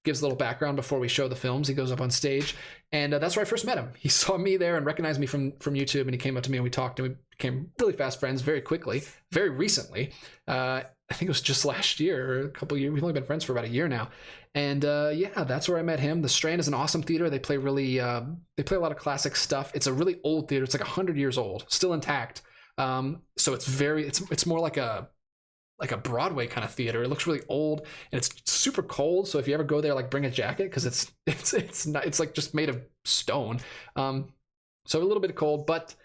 gives a little background before we show the films. He goes up on stage, and that's where I first met him. He saw me there and recognized me from YouTube, and he came up to me and we talked, and we became really fast friends very quickly, very recently. I think it was just last year or a couple of years. We've only been friends for about a year now. And that's where I met him. The Strand is an awesome theater. They play they play a lot of classic stuff. It's a really old theater. It's like 100 years old, still intact. So it's more like a Broadway kind of theater. It looks really old, and it's super cold. So if you ever go there, like bring a jacket, because it's like just made of stone. So a little bit cold, but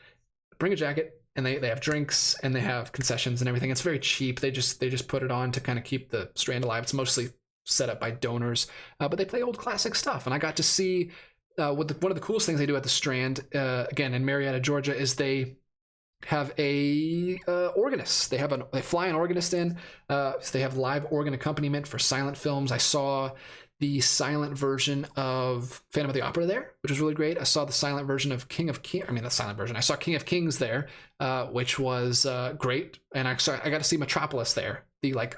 bring a jacket. and they have drinks and they have concessions and everything. It's very cheap. They just put it on to kind of keep the Strand alive. It's mostly set up by donors, but they play old classic stuff. And I got to see one of the coolest things they do at the Strand, again in Marietta, Georgia, is they have a organist. They fly an organist in. So they have live organ accompaniment for silent films. I saw the silent version of Phantom of the Opera there, which was really great. I saw the silent version of the silent version. I saw King of Kings there, which was great. And I got to see Metropolis there, the like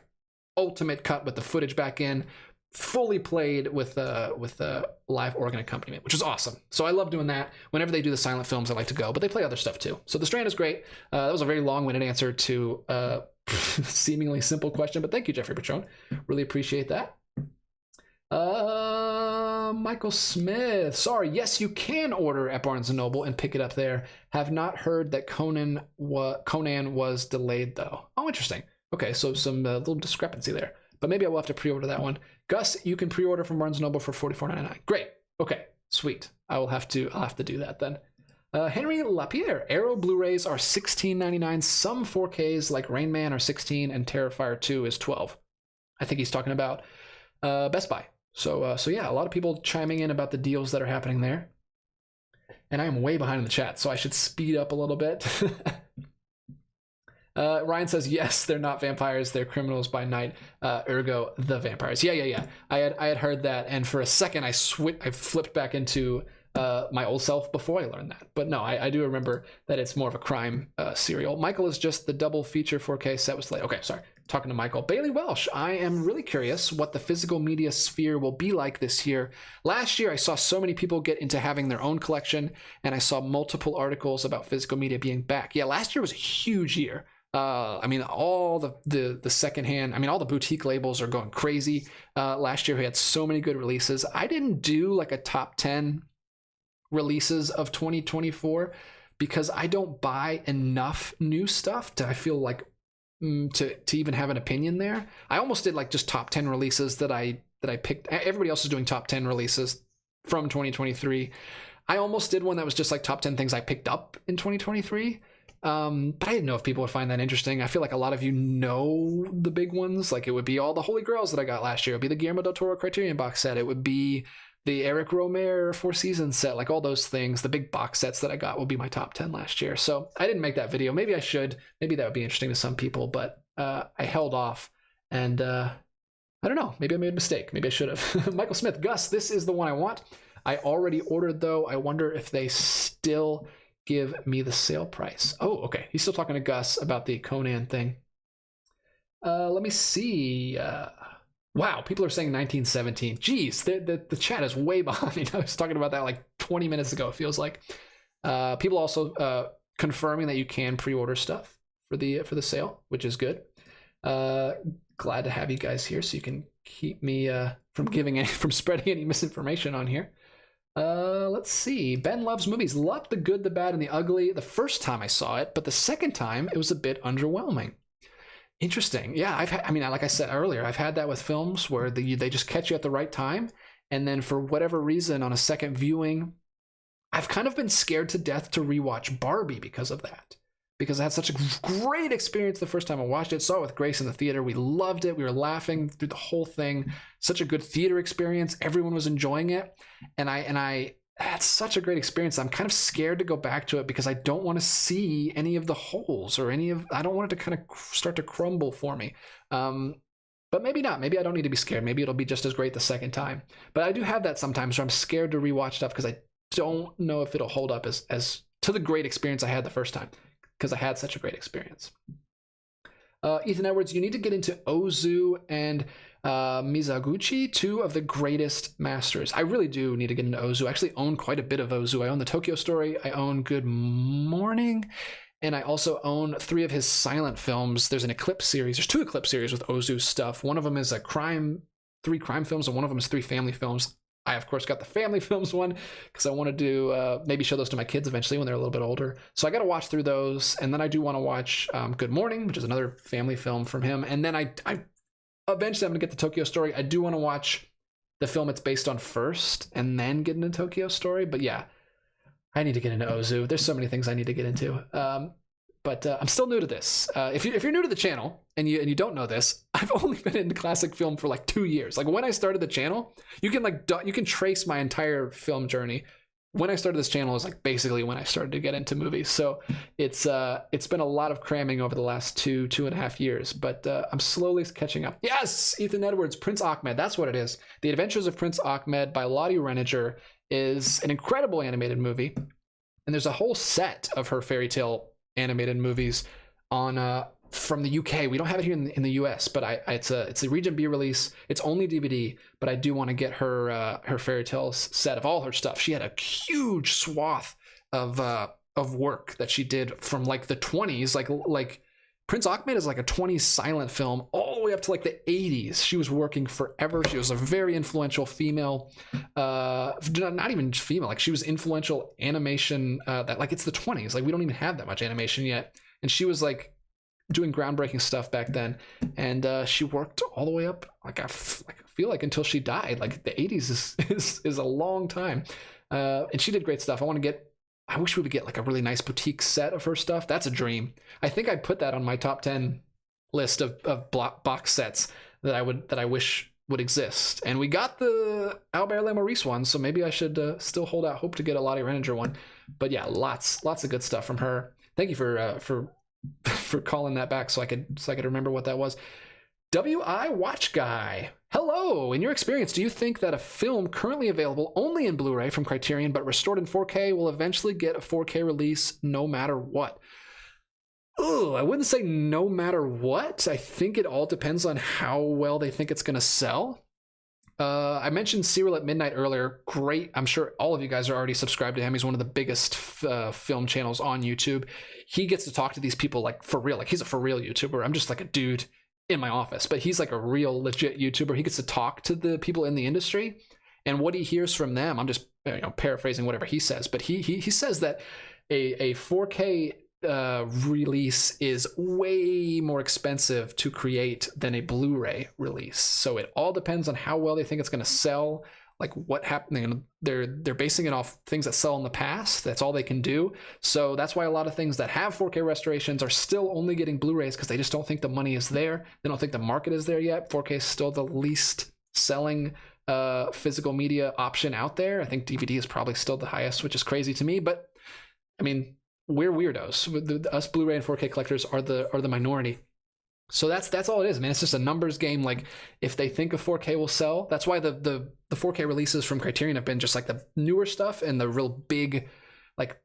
ultimate cut with the footage back in, fully played with live organ accompaniment, which is awesome. So I love doing that. Whenever they do the silent films, I like to go, but they play other stuff too. So the Strand is great. That was a very long-winded answer to a seemingly simple question, but thank you, Jeffrey Patron. Really appreciate that. Michael Smith. Sorry, yes, you can order at Barnes & Noble and pick it up there. Have not heard that Conan was delayed though. Oh, interesting. Okay, so some little discrepancy there. But maybe I will have to pre-order that one. Gus, you can pre-order from Barnes & Noble for $44.99. Great. Okay, sweet. I'll have to do that then. Henry Lapierre. Arrow Blu-rays are $16.99. Some 4Ks like Rain Man are $16 and Terrifier 2 is $12. I think he's talking about Best Buy. So yeah, a lot of people chiming in about the deals that are happening there. And I am way behind in the chat, so I should speed up a little bit. Ryan says, yes, they're not vampires. They're criminals by night. Ergo, the vampires. Yeah. I had heard that. And for a second, I flipped back into my old self before I learned that. But no, I do remember that it's more of a crime serial. Michael is just the double feature 4K set was late. Okay, sorry. Talking to Michael. Bailey Welsh, I am really curious what the physical media sphere will be like this year. Last year, I saw so many people get into having their own collection, and I saw multiple articles about physical media being back. Yeah, last year was a huge year. I mean, all the secondhand, I mean, all the boutique labels are going crazy. Last year, we had so many good releases. I didn't do like a top 10 releases of 2024 because I don't buy enough new stuff I feel like to even have an opinion there. I almost did like just top 10 releases that I picked. Everybody else is doing top 10 releases from 2023. I almost did one that was just like top 10 things I picked up in 2023. But I didn't know if people would find that interesting. I feel like a lot of you know the big ones. Like it would be all the Holy Grails that I got last year. It would be the Guillermo del Toro Criterion box set. It would be the Eric Romer Four Seasons set. Like all those things, the big box sets that I got will be my top 10 last year. So I didn't make that video. Maybe I should. Maybe that would be interesting to some people, but I held off. And I don't know. Maybe I made a mistake. Maybe I should have. Michael Smith. Gus, this is the one I want. I already ordered though. I wonder if they still give me the sale price. Oh, okay. He's still talking to Gus about the Conan thing. Let me see. Wow, people are saying 1917. Jeez, the chat is way behind. I was talking about that like 20 minutes ago, it feels like. People also confirming that you can pre-order stuff for the sale, which is good. Glad to have you guys here so you can keep me from spreading any misinformation on here. Let's see. Ben loves movies. Loved the good, the bad, and the ugly the first time I saw it, but the second time it was a bit underwhelming. Interesting. Yeah, like I said earlier, I've had that with films where they just catch you at the right time, and then for whatever reason, on a second viewing, I've kind of been scared to death to rewatch Barbie because of that. Because I had such a great experience the first time I watched it. Saw it with Grace in the theater. We loved it. We were laughing through the whole thing. Such a good theater experience. Everyone was enjoying it. And I had such a great experience. I'm kind of scared to go back to it because I don't want to see any of the holes or I don't want it to kind of start to crumble for me. But maybe not. Maybe I don't need to be scared. Maybe it'll be just as great the second time. But I do have that sometimes where I'm scared to rewatch stuff because I don't know if it'll hold up as to the great experience I had the first time. Because I had such a great experience. Ethan Edwards, you need to get into Ozu and Mizoguchi, two of the greatest masters. I really do need to get into Ozu. I actually own quite a bit of Ozu. I own the Tokyo Story, I own Good Morning, and I also own 3 of his silent films. There's an Eclipse series. There's 2 Eclipse series with Ozu stuff. One of them is 3 crime films, and one of them is 3 family films. I, of course, got the family films one because I want to do maybe show those to my kids eventually when they're a little bit older. So I got to watch through those. And then I do want to watch Good Morning, which is another family film from him. And then I eventually I'm going to get the Tokyo Story. I do want to watch the film it's based on first and then get into Tokyo Story. But yeah, I need to get into Ozu. There's so many things I need to get into. but I'm still new to this. If you're new to the channel and you don't know this, I've only been into classic film for like 2 years. Like when I started the channel, you can trace my entire film journey. When I started this channel is like basically when I started to get into movies. So it's been a lot of cramming over the last 2.5 years, but I'm slowly catching up. Yes, Ethan Edwards, Prince Ahmed, that's what it is. The Adventures of Prince Ahmed by Lottie Reniger is an incredible animated movie, and there's a whole set of her fairy tale animated movies on from the UK. We don't have it here in the US, but it's a Region B release. It's only DVD, but I do want to get her fairy tales set of all her stuff. She had a huge swath of work that she did from like the 20s, like Prince Ahmed is like a 20s silent film all the way up to like the 80s. She was working forever. She was a very influential female, not even female, like she was influential animation that like it's the 20s. Like we don't even have that much animation yet. And she was like doing groundbreaking stuff back then. And she worked all the way up, like I feel like until she died. Like the 80s is a long time. And she did great stuff. I wish we would get like a really nice boutique set of her stuff. That's a dream. I think I'd put that on my top 10 list of box sets that I wish would exist. And we got the Albert Le Maurice one, so maybe I should still hold out hope to get a Lottie Reniger one. But yeah, lots of good stuff from her. Thank you for calling that back so I could remember what that was. W.I. Watch Guy. Hello. In your experience, do you think that a film currently available only in Blu-ray from Criterion but restored in 4K will eventually get a 4K release no matter what? Oh, I wouldn't say no matter what. I think it all depends on how well they think it's going to sell. I mentioned Serial at Midnight earlier. Great. I'm sure all of you guys are already subscribed to him. He's one of the biggest film channels on YouTube. He gets to talk to these people like for real. Like he's a for real YouTuber. I'm just like a dude in my office, but he's like a real legit YouTuber. He gets to talk to the people in the industry, and what he hears from them, I'm just paraphrasing whatever he says, but he says that a 4K release is way more expensive to create than a Blu-ray release. So it all depends on how well they think it's going to sell. Like what happened, they're basing it off things that sell in the past. That's all they can do. So that's why a lot of things that have 4K restorations are still only getting Blu-rays, because they just don't think the money is there. They don't think the market is there yet. 4K is still the least selling physical media option out there. I think DVD is probably still the highest, which is crazy to me. But I mean, we're weirdos. Us Blu-ray and 4K collectors are the minority. So that's all it is, man. It's just a numbers game. Like if they think a 4K will sell, that's why the 4K releases from Criterion have been just like the newer stuff and the real big, like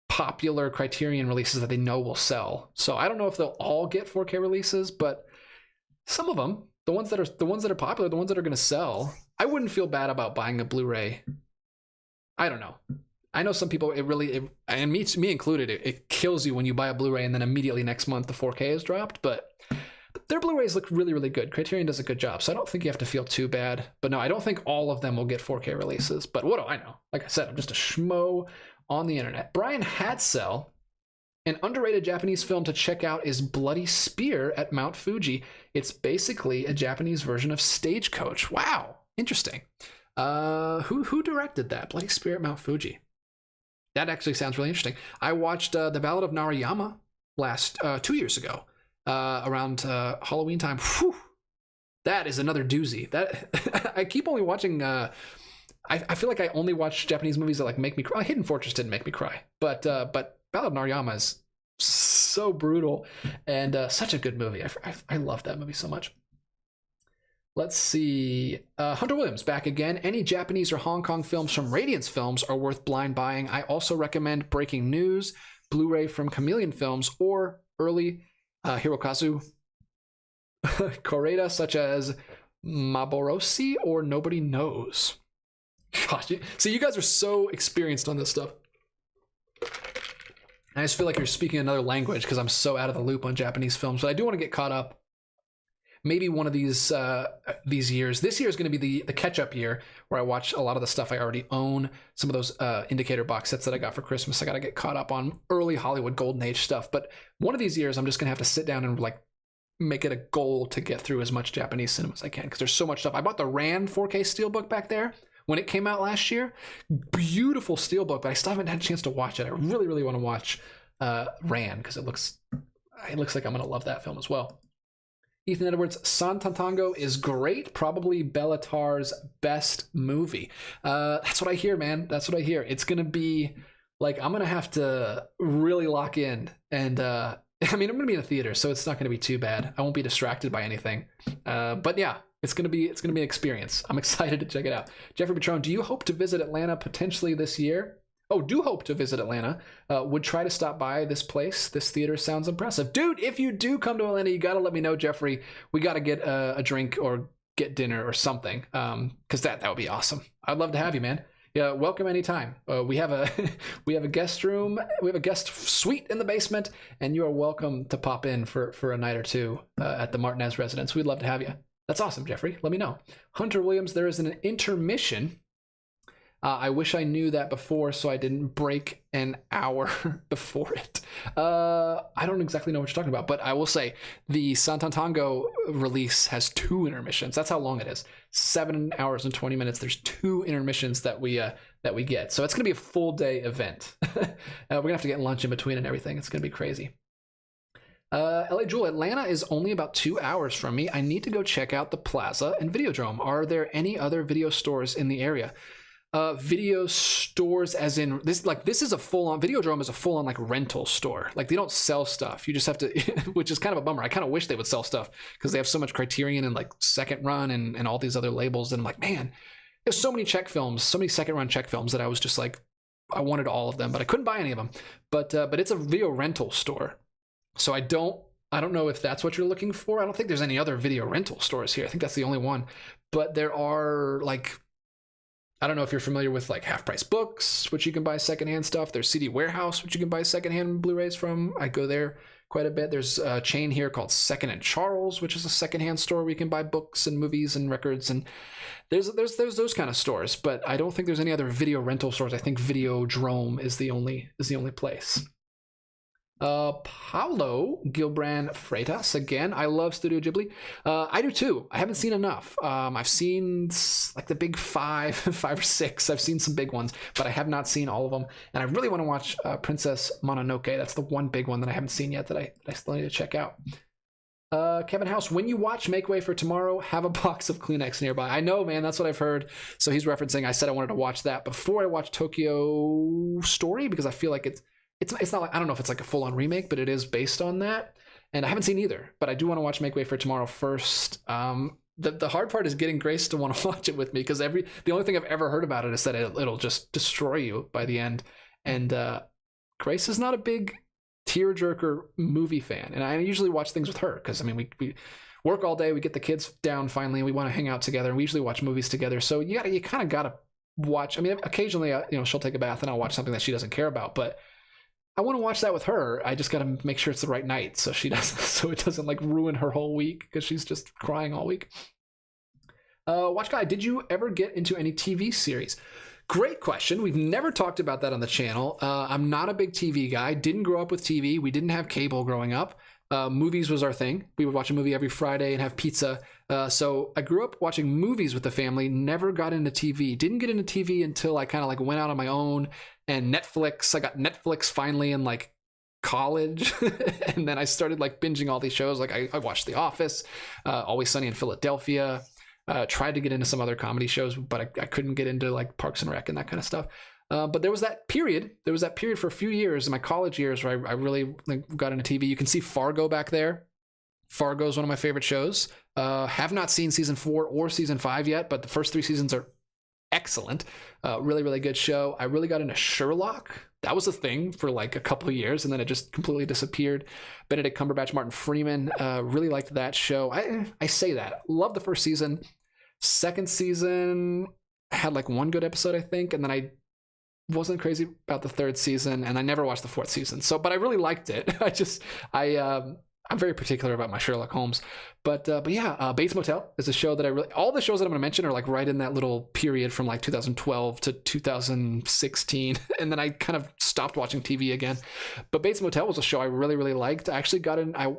popular Criterion releases that they know will sell. So I don't know if they'll all get 4K releases, but some of them, the ones that are popular, the ones that are going to sell, I wouldn't feel bad about buying a Blu-ray. I don't know. I know some people, and me included, it kills you when you buy a Blu-ray and then immediately next month the 4K is dropped, but their Blu-rays look really, really good. Criterion does a good job, so I don't think you have to feel too bad. But no, I don't think all of them will get 4K releases, but what do I know? Like I said, I'm just a schmo on the internet. Brian Hadsell, an underrated Japanese film to check out is Bloody Spear at Mount Fuji. It's basically a Japanese version of Stagecoach. Wow, interesting. Who directed that? Bloody Spear at Mount Fuji. That actually sounds really interesting. I watched The Ballad of Narayama 2 years ago, around Halloween time. Whew, that is another doozy. That I keep only watching. I feel like I only watch Japanese movies that like make me cry. Hidden Fortress didn't make me cry, but Ballad of Narayama is so brutal and such a good movie. I love that movie so much. Let's see. Hunter Williams back again. Any Japanese or Hong Kong films from Radiance Films are worth blind buying. I also recommend Breaking News, Blu-ray from Chameleon Films, or early Hirokazu Koreeda, such as Maborosi or Nobody Knows. Gosh, see, you guys are so experienced on this stuff. I just feel like you're speaking another language because I'm so out of the loop on Japanese films, but I do want to get caught up. Maybe one of these years. This year is going to be the catch-up year where I watch a lot of the stuff I already own. Some of those indicator box sets that I got for Christmas. I got to get caught up on early Hollywood Golden Age stuff. But one of these years, I'm just going to have to sit down and like make it a goal to get through as much Japanese cinema as I can, because there's so much stuff. I bought the Rand 4K Steelbook back there when it came out last year. Beautiful Steelbook, but I still haven't had a chance to watch it. I really, really want to watch ran, because it looks like I'm gonna love that film as well. Ethan Edwards, Santantango is great, probably Bellatar's best movie. That's what I hear, man. That's what I hear. It's gonna be like, I'm gonna have to really lock in, and I mean, I'm gonna be in a theater, so it's not gonna be too bad. I won't be distracted by anything. But yeah, it's gonna be an experience. I'm excited to check it out. Jeffrey Patron, do you hope to visit Atlanta potentially this year? Oh, do hope to visit Atlanta. Would try to stop by this place. This theater sounds impressive. Dude, if you do come to Atlanta, you got to let me know, Jeffrey. We got to get a drink or get dinner or something, because that would be awesome. I'd love to have you, man. Yeah, welcome anytime. We have a we have a guest room. We have a guest suite in the basement, and you are welcome to pop in for a night or two at the Martinez residence. We'd love to have you. That's awesome, Jeffrey. Let me know. Hunter Williams, there is an intermission. I wish I knew that before, so I didn't break an hour before it. I don't exactly know what you're talking about, but I will say the Santantango release has 2 intermissions. That's how long it is. 7 hours and 20 minutes. There's 2 intermissions that we get. So it's going to be a full day event. We're going to have to get lunch in between and everything. It's going to be crazy. LA Jewel, Atlanta is only about 2 hours from me. I need to go check out the Plaza and Videodrome. Are there any other video stores in the area? Video stores, as in this is a full-on Videodrome, is a full-on like rental store. Like, they don't sell stuff. You just have to which is kind of a bummer. I kind of wish they would sell stuff, because they have so much Criterion and like Second Run and all these other labels, and I'm like, man, there's so many Czech films, so many Second Run Czech films, that I was just like, I wanted all of them, but I couldn't buy any of them. But it's a video rental store, so I don't know if that's what you're looking for. I don't think there's any other video rental stores here. I think that's the only one. But there are, like, I don't know if you're familiar with like Half Price Books, which you can buy secondhand stuff. There's CD Warehouse, which you can buy secondhand Blu-rays from. I go there quite a bit. There's a chain here called Second and Charles, which is a secondhand store where you can buy books and movies and records. And there's those kind of stores, but I don't think there's any other video rental stores. I think Videodrome is the only place. Paulo Gilbran Freitas, again, I love Studio Ghibli. I do too. I haven't seen enough. I've seen like the big 5 or 6. I've seen some big ones, but I have not seen all of them. And I really want to watch Princess Mononoke. That's the one big one that I haven't seen yet that I still need to check out. Kevin House, when you watch Make Way for Tomorrow, have a box of Kleenex nearby. I know, man, that's what I've heard. So he's referencing, I said I wanted to watch that before I watched Tokyo Story, because I feel like it's not like, I don't know if it's like a full-on remake, but it is based on that. And I haven't seen either, but I do want to watch Make Way for Tomorrow first. The hard part is getting Grace to want to watch it with me, because the only thing I've ever heard about it is that it'll just destroy you by the end. And Grace is not a big tearjerker movie fan, and I usually watch things with her, because I mean, we work all day, we get the kids down finally, and we want to hang out together, and we usually watch movies together. So you kind of gotta watch. I mean, occasionally she'll take a bath and I'll watch something that she doesn't care about, but I want to watch that with her. I just got to make sure it's the right night, so it doesn't like ruin her whole week, because she's just crying all week. Watch Guy, did you ever get into any TV series? Great question. We've never talked about that on the channel. I'm not a big TV guy. Didn't grow up with TV. We didn't have cable growing up. Movies was our thing. We would watch a movie every Friday and have pizza. So I grew up watching movies with the family, never got into TV. Didn't get into TV until I kind of like went out on my own, and Netflix. I got Netflix finally in like college. And then I started like binging all these shows. Like I watched The Office, Always Sunny in Philadelphia, tried to get into some other comedy shows, but I couldn't get into like Parks and Rec and that kind of stuff. But there was that period for a few years in my college years where I really got into TV. You can see Fargo back there. Fargo is one of my favorite shows. Have not seen season 4 or season 5 yet, but the first 3 seasons are excellent. Really, really good show. I really got into Sherlock. That was a thing for like a couple of years, and then it just completely disappeared. Benedict Cumberbatch, Martin Freeman, really liked that show. I say that. Love the first season. Second season had like one good episode, I think, and then I wasn't crazy about the third season, and I never watched the 4th season. So, but I really liked it. I'm very particular about my Sherlock Holmes, but yeah, Bates Motel is a show that all the shows that I'm going to mention are like right in that little period from like 2012 to 2016, and then I kind of stopped watching TV again. But Bates Motel was a show I really, really liked. I actually got in. I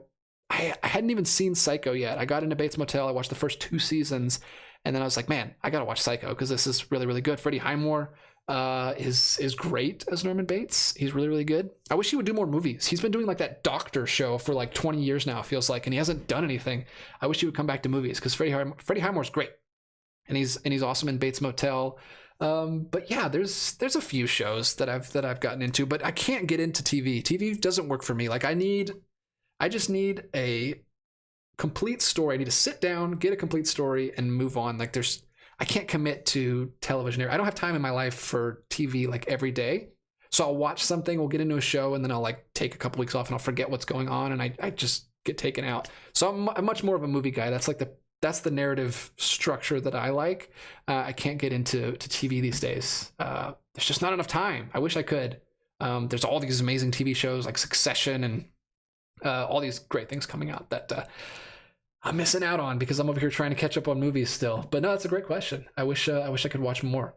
hadn't even seen Psycho yet. I got into Bates Motel. I watched the first 2 seasons, and then I was like, man, I got to watch Psycho because this is really, really good. Freddie Highmore is great as Norman Bates. He's really, really good. I wish he would do more movies. He's been doing like that doctor show for like 20 years now, it feels like, and he hasn't done anything. I wish he would come back to movies because Freddie Highmore's great, and he's awesome in Bates Motel. But yeah, there's a few shows that I've gotten into, but I can't get into TV. TV doesn't work for me. Like I just need a complete story. I need to sit down, get a complete story, and move on. Like I can't commit to television. I don't have time in my life for TV like every day. So I'll watch something, we'll get into a show, and then I'll like take a couple weeks off and I'll forget what's going on, and I just get taken out. So I'm much more of a movie guy. That's the narrative structure that I like. I can't get into TV these days. There's just not enough time. I wish I could. There's all these amazing TV shows like Succession and all these great things coming out that I'm missing out on because I'm over here trying to catch up on movies still. But no, that's a great question. I wish I could watch more.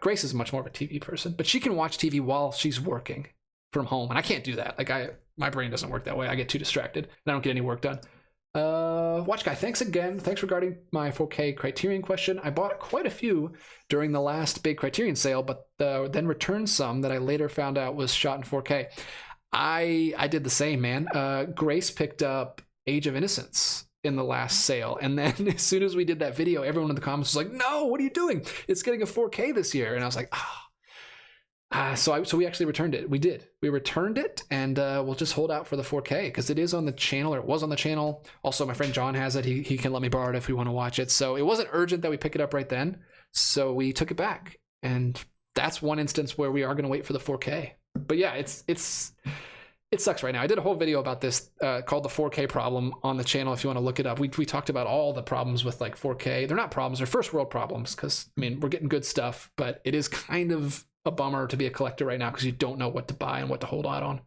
Grace is much more of a TV person, but she can watch TV while she's working from home, and I can't do that. Like my brain doesn't work that way. I get too distracted and I don't get any work done. Watch Guy, thanks again. Thanks regarding my 4K Criterion question. I bought quite a few during the last big Criterion sale, but then returned some that I later found out was shot in 4K. I did the same, man. Grace picked up Age of Innocence in the last sale, and then as soon as we did that video, everyone in the comments was like, no, what are you doing? It's getting a 4K this year. And I was like, so we actually returned it. We returned it, and we'll just hold out for the 4K because it is on the channel, or it was on the channel. Also, my friend John has it. He can let me borrow it if we want to watch it. So it wasn't urgent that we pick it up right then, so we took it back, and that's one instance where we are going to wait for the 4K. But yeah, it sucks right now. I did a whole video about this called the 4K problem on the channel if you want to look it up. We talked about all the problems with like 4K. They're not problems, they're first world problems because, I mean, we're getting good stuff, but it is kind of a bummer to be a collector right now because you don't know what to buy and what to hold out on.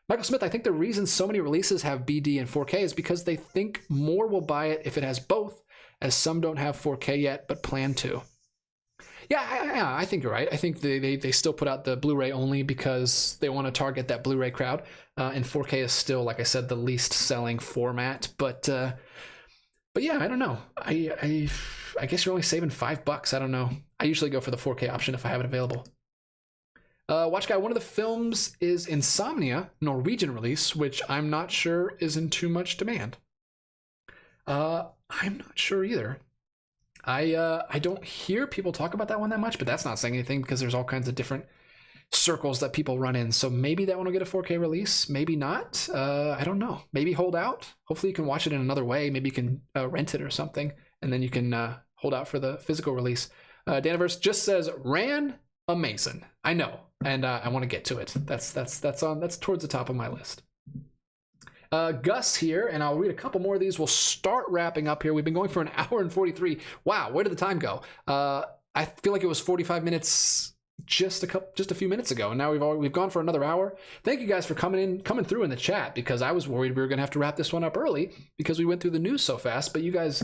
Michael Smith, I think the reason so many releases have BD and 4K is because they think more will buy it if it has both, as some don't have 4K yet but plan to. Yeah, I think you're right. I think they still put out the Blu-ray only because they want to target that Blu-ray crowd. And 4K is still, like I said, the least selling format. But yeah, I don't know. I guess you're only saving $5. I don't know. I usually go for the 4K option if I have it available. Watch Guy, one of the films is Insomnia, Norwegian release, which I'm not sure is in too much demand. I'm not sure either. I don't hear people talk about that one that much, but that's not saying anything because there's all kinds of different circles that people run in. So maybe that one will get a 4K release, maybe not. I don't know. Maybe hold out. Hopefully you can watch it in another way. Maybe you can rent it or something, and then you can hold out for the physical release. Daniverse just says ran amazing. I know, and I want to get to it. That's towards the top of my list. Gus here, and I'll read a couple more of these. We'll start wrapping up here. We've been going for an hour and 43. Wow, where did the time go? I feel like it was 45 minutes just a few minutes ago, and now we've gone for another hour. Thank you guys for coming through in the chat, because I was worried we were going to have to wrap this one up early because we went through the news so fast. But you guys,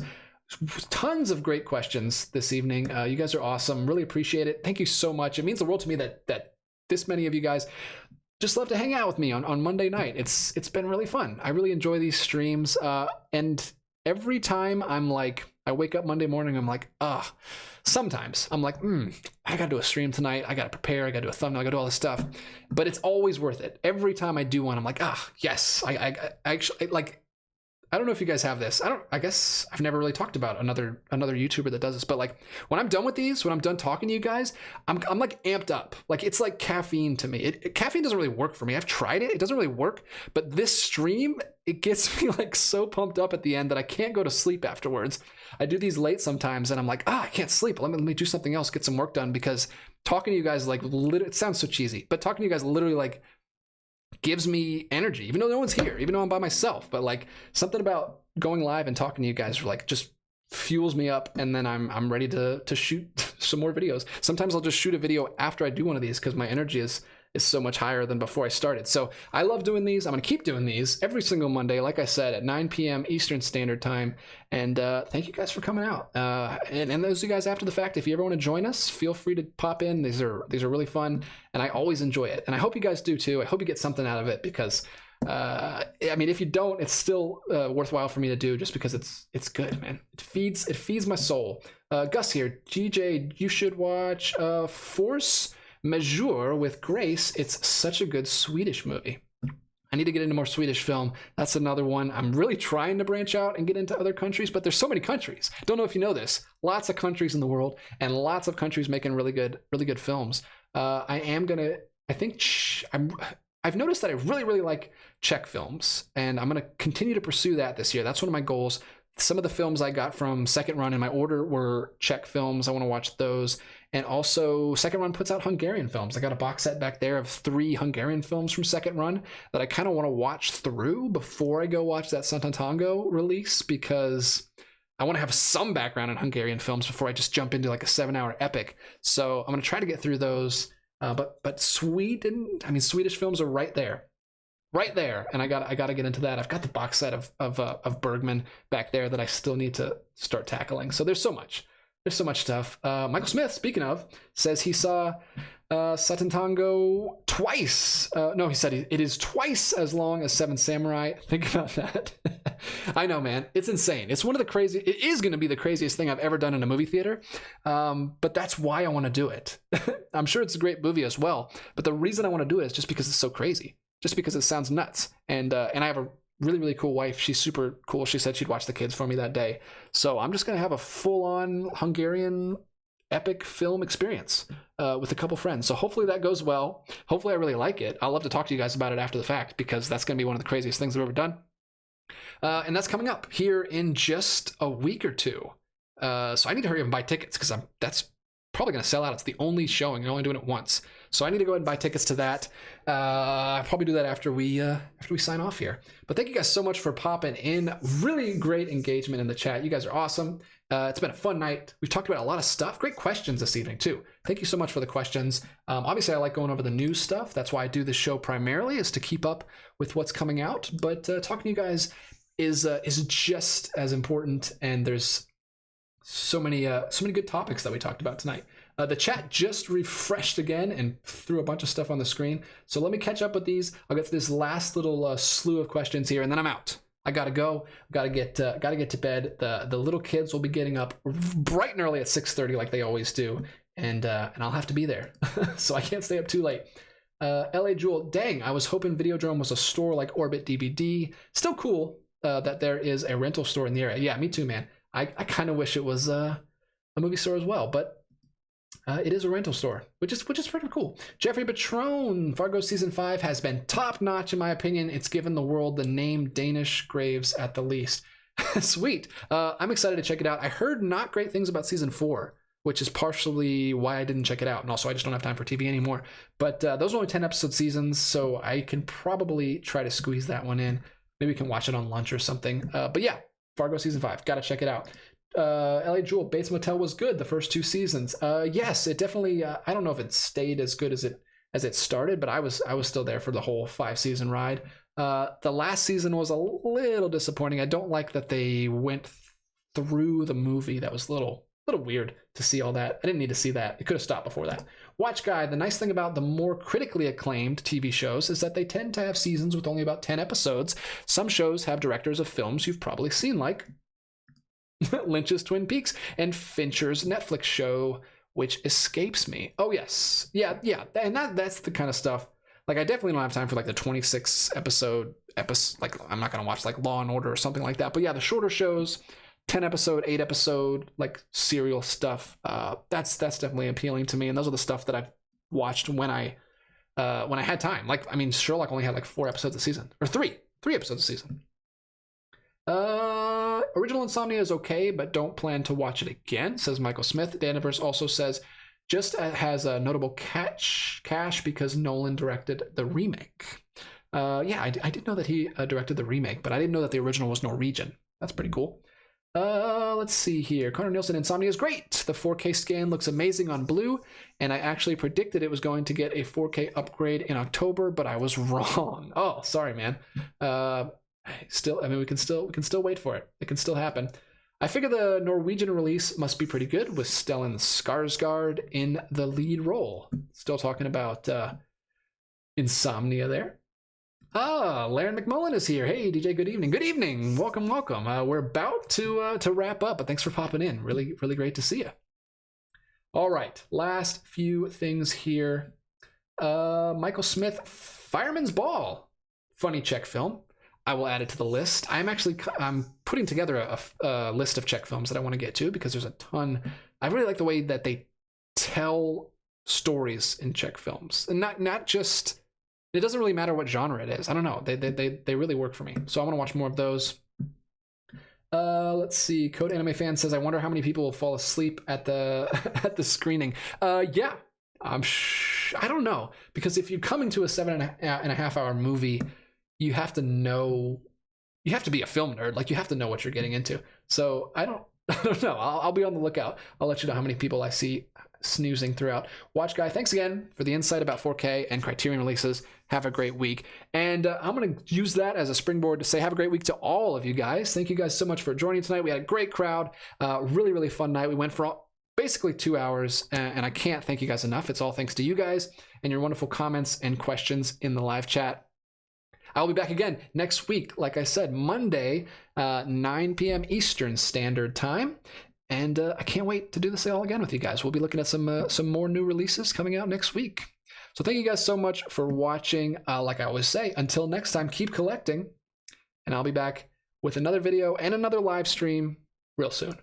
tons of great questions this evening. You guys are awesome. Really appreciate it. Thank you so much. It means the world to me that this many of you guys just love to hang out with me on Monday night. It's been really fun. I really enjoy these streams. And every time I wake up Monday morning, I'm like, sometimes I'm like, I gotta do a stream tonight. I gotta prepare. I gotta do a thumbnail. I gotta do all this stuff. But it's always worth it. Every time I do one, I'm like, yes. I actually like. I don't know if you guys have this. I guess I've never really talked about another YouTuber that does this, but like when I'm done with these, when I'm done talking to you guys, I'm like amped up. Like it's like caffeine to me. Caffeine doesn't really work for me. I've tried it. It doesn't really work, but this stream, it gets me like so pumped up at the end that I can't go to sleep afterwards. I do these late sometimes and I'm like, I can't sleep. Let me do something else, get some work done, because talking to you guys, like it sounds so cheesy, but talking to you guys literally like gives me energy, even though no one's here, even though I'm by myself. But like something about going live and talking to you guys like just fuels me up, and then I'm ready to shoot some more videos. Sometimes I'll just shoot a video after I do one of these because my energy is so much higher than before I started. So I love doing these. I'm going to keep doing these every single Monday, like I said, at 9 p.m. Eastern Standard Time. And thank you guys for coming out. And those of you guys after the fact, if you ever want to join us, feel free to pop in. These are really fun, and I always enjoy it. And I hope you guys do too. I hope you get something out of it, because I mean, if you don't, it's still worthwhile for me to do, just because it's good, man. It feeds my soul. Gus here, GJ, you should watch Force Majeure with Grace. It's such a good Swedish movie. I need to get into more Swedish film. That's another one. I'm really trying to branch out and get into other countries, but there's so many countries. Don't know if you know this. Lots of countries in the world, and lots of countries making really good films. I've noticed that I really like Czech films, and I'm going to continue to pursue that this year. That's one of my goals. Some of the films I got from Second Run in my order were Czech films. I want to watch those. And also, Second Run puts out Hungarian films. I got a box set back there of 3 Hungarian films from Second Run that I kind of want to watch through before I go watch that Santantango release, because I want to have some background in Hungarian films before I just jump into like a 7-hour epic. So I'm going to try to get through those. But Swedish films are right there, and I got to get into that. I've got the box set of Bergman back there that I still need to start tackling. So there's so much stuff. Michael Smith, speaking of, says he saw Satantango twice. No, he said it is twice as long as Seven Samurai. Think about that. I know, man. It's insane. It's it is going to be the craziest thing I've ever done in a movie theater. But that's why I want to do it. I'm sure it's a great movie as well. But the reason I want to do it is just because it's so crazy. Just because it sounds nuts. And I have a really cool wife. She's super cool. She said she'd watch the kids for me that day. So I'm just going to have a full-on Hungarian epic film experience with a couple friends. So hopefully that goes well. Hopefully I really like it. I'll love to talk to you guys about it after the fact, because that's going to be one of the craziest things I've ever done. And that's coming up here in just a week or two. So I need to hurry up and buy tickets, because that's probably going to sell out. It's the only showing. You're only doing it once. So I need to go ahead and buy tickets to that. I'll probably do that after we sign off here. But thank you guys so much for popping in. Really great engagement in the chat. You guys are awesome. It's been a fun night. We've talked about a lot of stuff. Great questions this evening too. Thank you so much for the questions. Obviously, I like going over the news stuff. That's why I do this show primarily, is to keep up with what's coming out. But talking to you guys is just as important. And there's so many good topics that we talked about tonight. The chat just refreshed again and threw a bunch of stuff on the screen. So let me catch up with these. I'll get to this last little slew of questions here, and then I'm out. I gotta go. Gotta get to bed. The little kids will be getting up bright and early at 6:30 like they always do, and I'll have to be there, so I can't stay up too late. LA Jewel, dang! I was hoping Videodrome was a store like Orbit DVD. Still cool that there is a rental store in the area. Yeah, me too, man. I kind of wish it was a movie store as well, but it is a rental store, which is pretty cool. Jeffrey Patron, Fargo Season 5 has been top-notch in my opinion. It's given the world the name Danish Graves at the least. Sweet. I'm excited to check it out. I heard not great things about Season 4, which is partially why I didn't check it out. And also, I just don't have time for TV anymore. But those are only 10-episode seasons, so I can probably try to squeeze that one in. Maybe we can watch it on lunch or something. But yeah, Fargo Season 5. Got to check it out. LA Jewel, Bates Motel was good the first 2 seasons. Yes, it definitely I don't know if it stayed as good as it started, but I was still there for the whole 5-season ride. The last season was a little disappointing. I don't like that they went through the movie. That was a little weird to see all that. I didn't need to see that. It could have stopped before that. Watch Guide, the nice thing about the more critically acclaimed TV shows is that they tend to have seasons with only about 10 episodes. Some shows have directors of films you've probably seen, like Lynch's Twin Peaks and Fincher's Netflix show, which escapes me. Oh yes, yeah, and that's the kind of stuff. Like, I definitely don't have time for like the 26 episode. Like, I'm not gonna watch like Law and Order or something like that. But yeah, the shorter shows, 10 episode, 8 episode, like serial stuff. That's definitely appealing to me, and those are the stuff that I've watched when I had time. Like, I mean, Sherlock only had like 4 episodes a season, or three episodes a season. Original Insomnia is okay, but don't plan to watch it again, says Michael Smith. Daniverse also says, just has a notable cash because Nolan directed the remake. Yeah, I did know that he directed the remake, but I didn't know that the original was Norwegian. That's pretty cool. Let's see here. Connor Nielsen, Insomnia is great. The 4K scan looks amazing on Blue, and I actually predicted it was going to get a 4K upgrade in October, but I was wrong. Oh, sorry, man. Still, I mean, we can still wait for it. It can still happen. I figure the Norwegian release must be pretty good with Stellan Skarsgård in the lead role. Still talking about Insomnia there. Laren McMullen is here. Hey, DJ, good evening. Good evening. Welcome, welcome. We're about to wrap up, but thanks for popping in. Really, really great to see you. All right, last few things here. Michael Smith, Fireman's Ball. Funny Czech film. I will add it to the list. I'm putting together a list of Czech films that I want to get to because there's a ton. I really like the way that they tell stories in Czech films, and not just. It doesn't really matter what genre it is. I don't know. They really work for me. So I want to watch more of those. Let's see. Code Anime Fan says, I wonder how many people will fall asleep at the at the screening. Yeah, I don't know, because if you're coming to a 7.5 hour movie, you have to know. You have to be a film nerd. Like, you have to know what you're getting into. So I don't know. I'll be on the lookout. I'll let you know how many people I see snoozing throughout. Watch Guy, thanks again for the insight about 4K and Criterion releases. Have a great week. And I'm going to use that as a springboard to say have a great week to all of you guys. Thank you guys so much for joining tonight. We had a great crowd. Really, really fun night. We went for basically 2 hours, and I can't thank you guys enough. It's all thanks to you guys and your wonderful comments and questions in the live chat. I'll be back again next week, like I said, Monday, 9 p.m. Eastern Standard Time. And I can't wait to do this all again with you guys. We'll be looking at some more new releases coming out next week. So thank you guys so much for watching. Like I always say, until next time, keep collecting. And I'll be back with another video and another live stream real soon.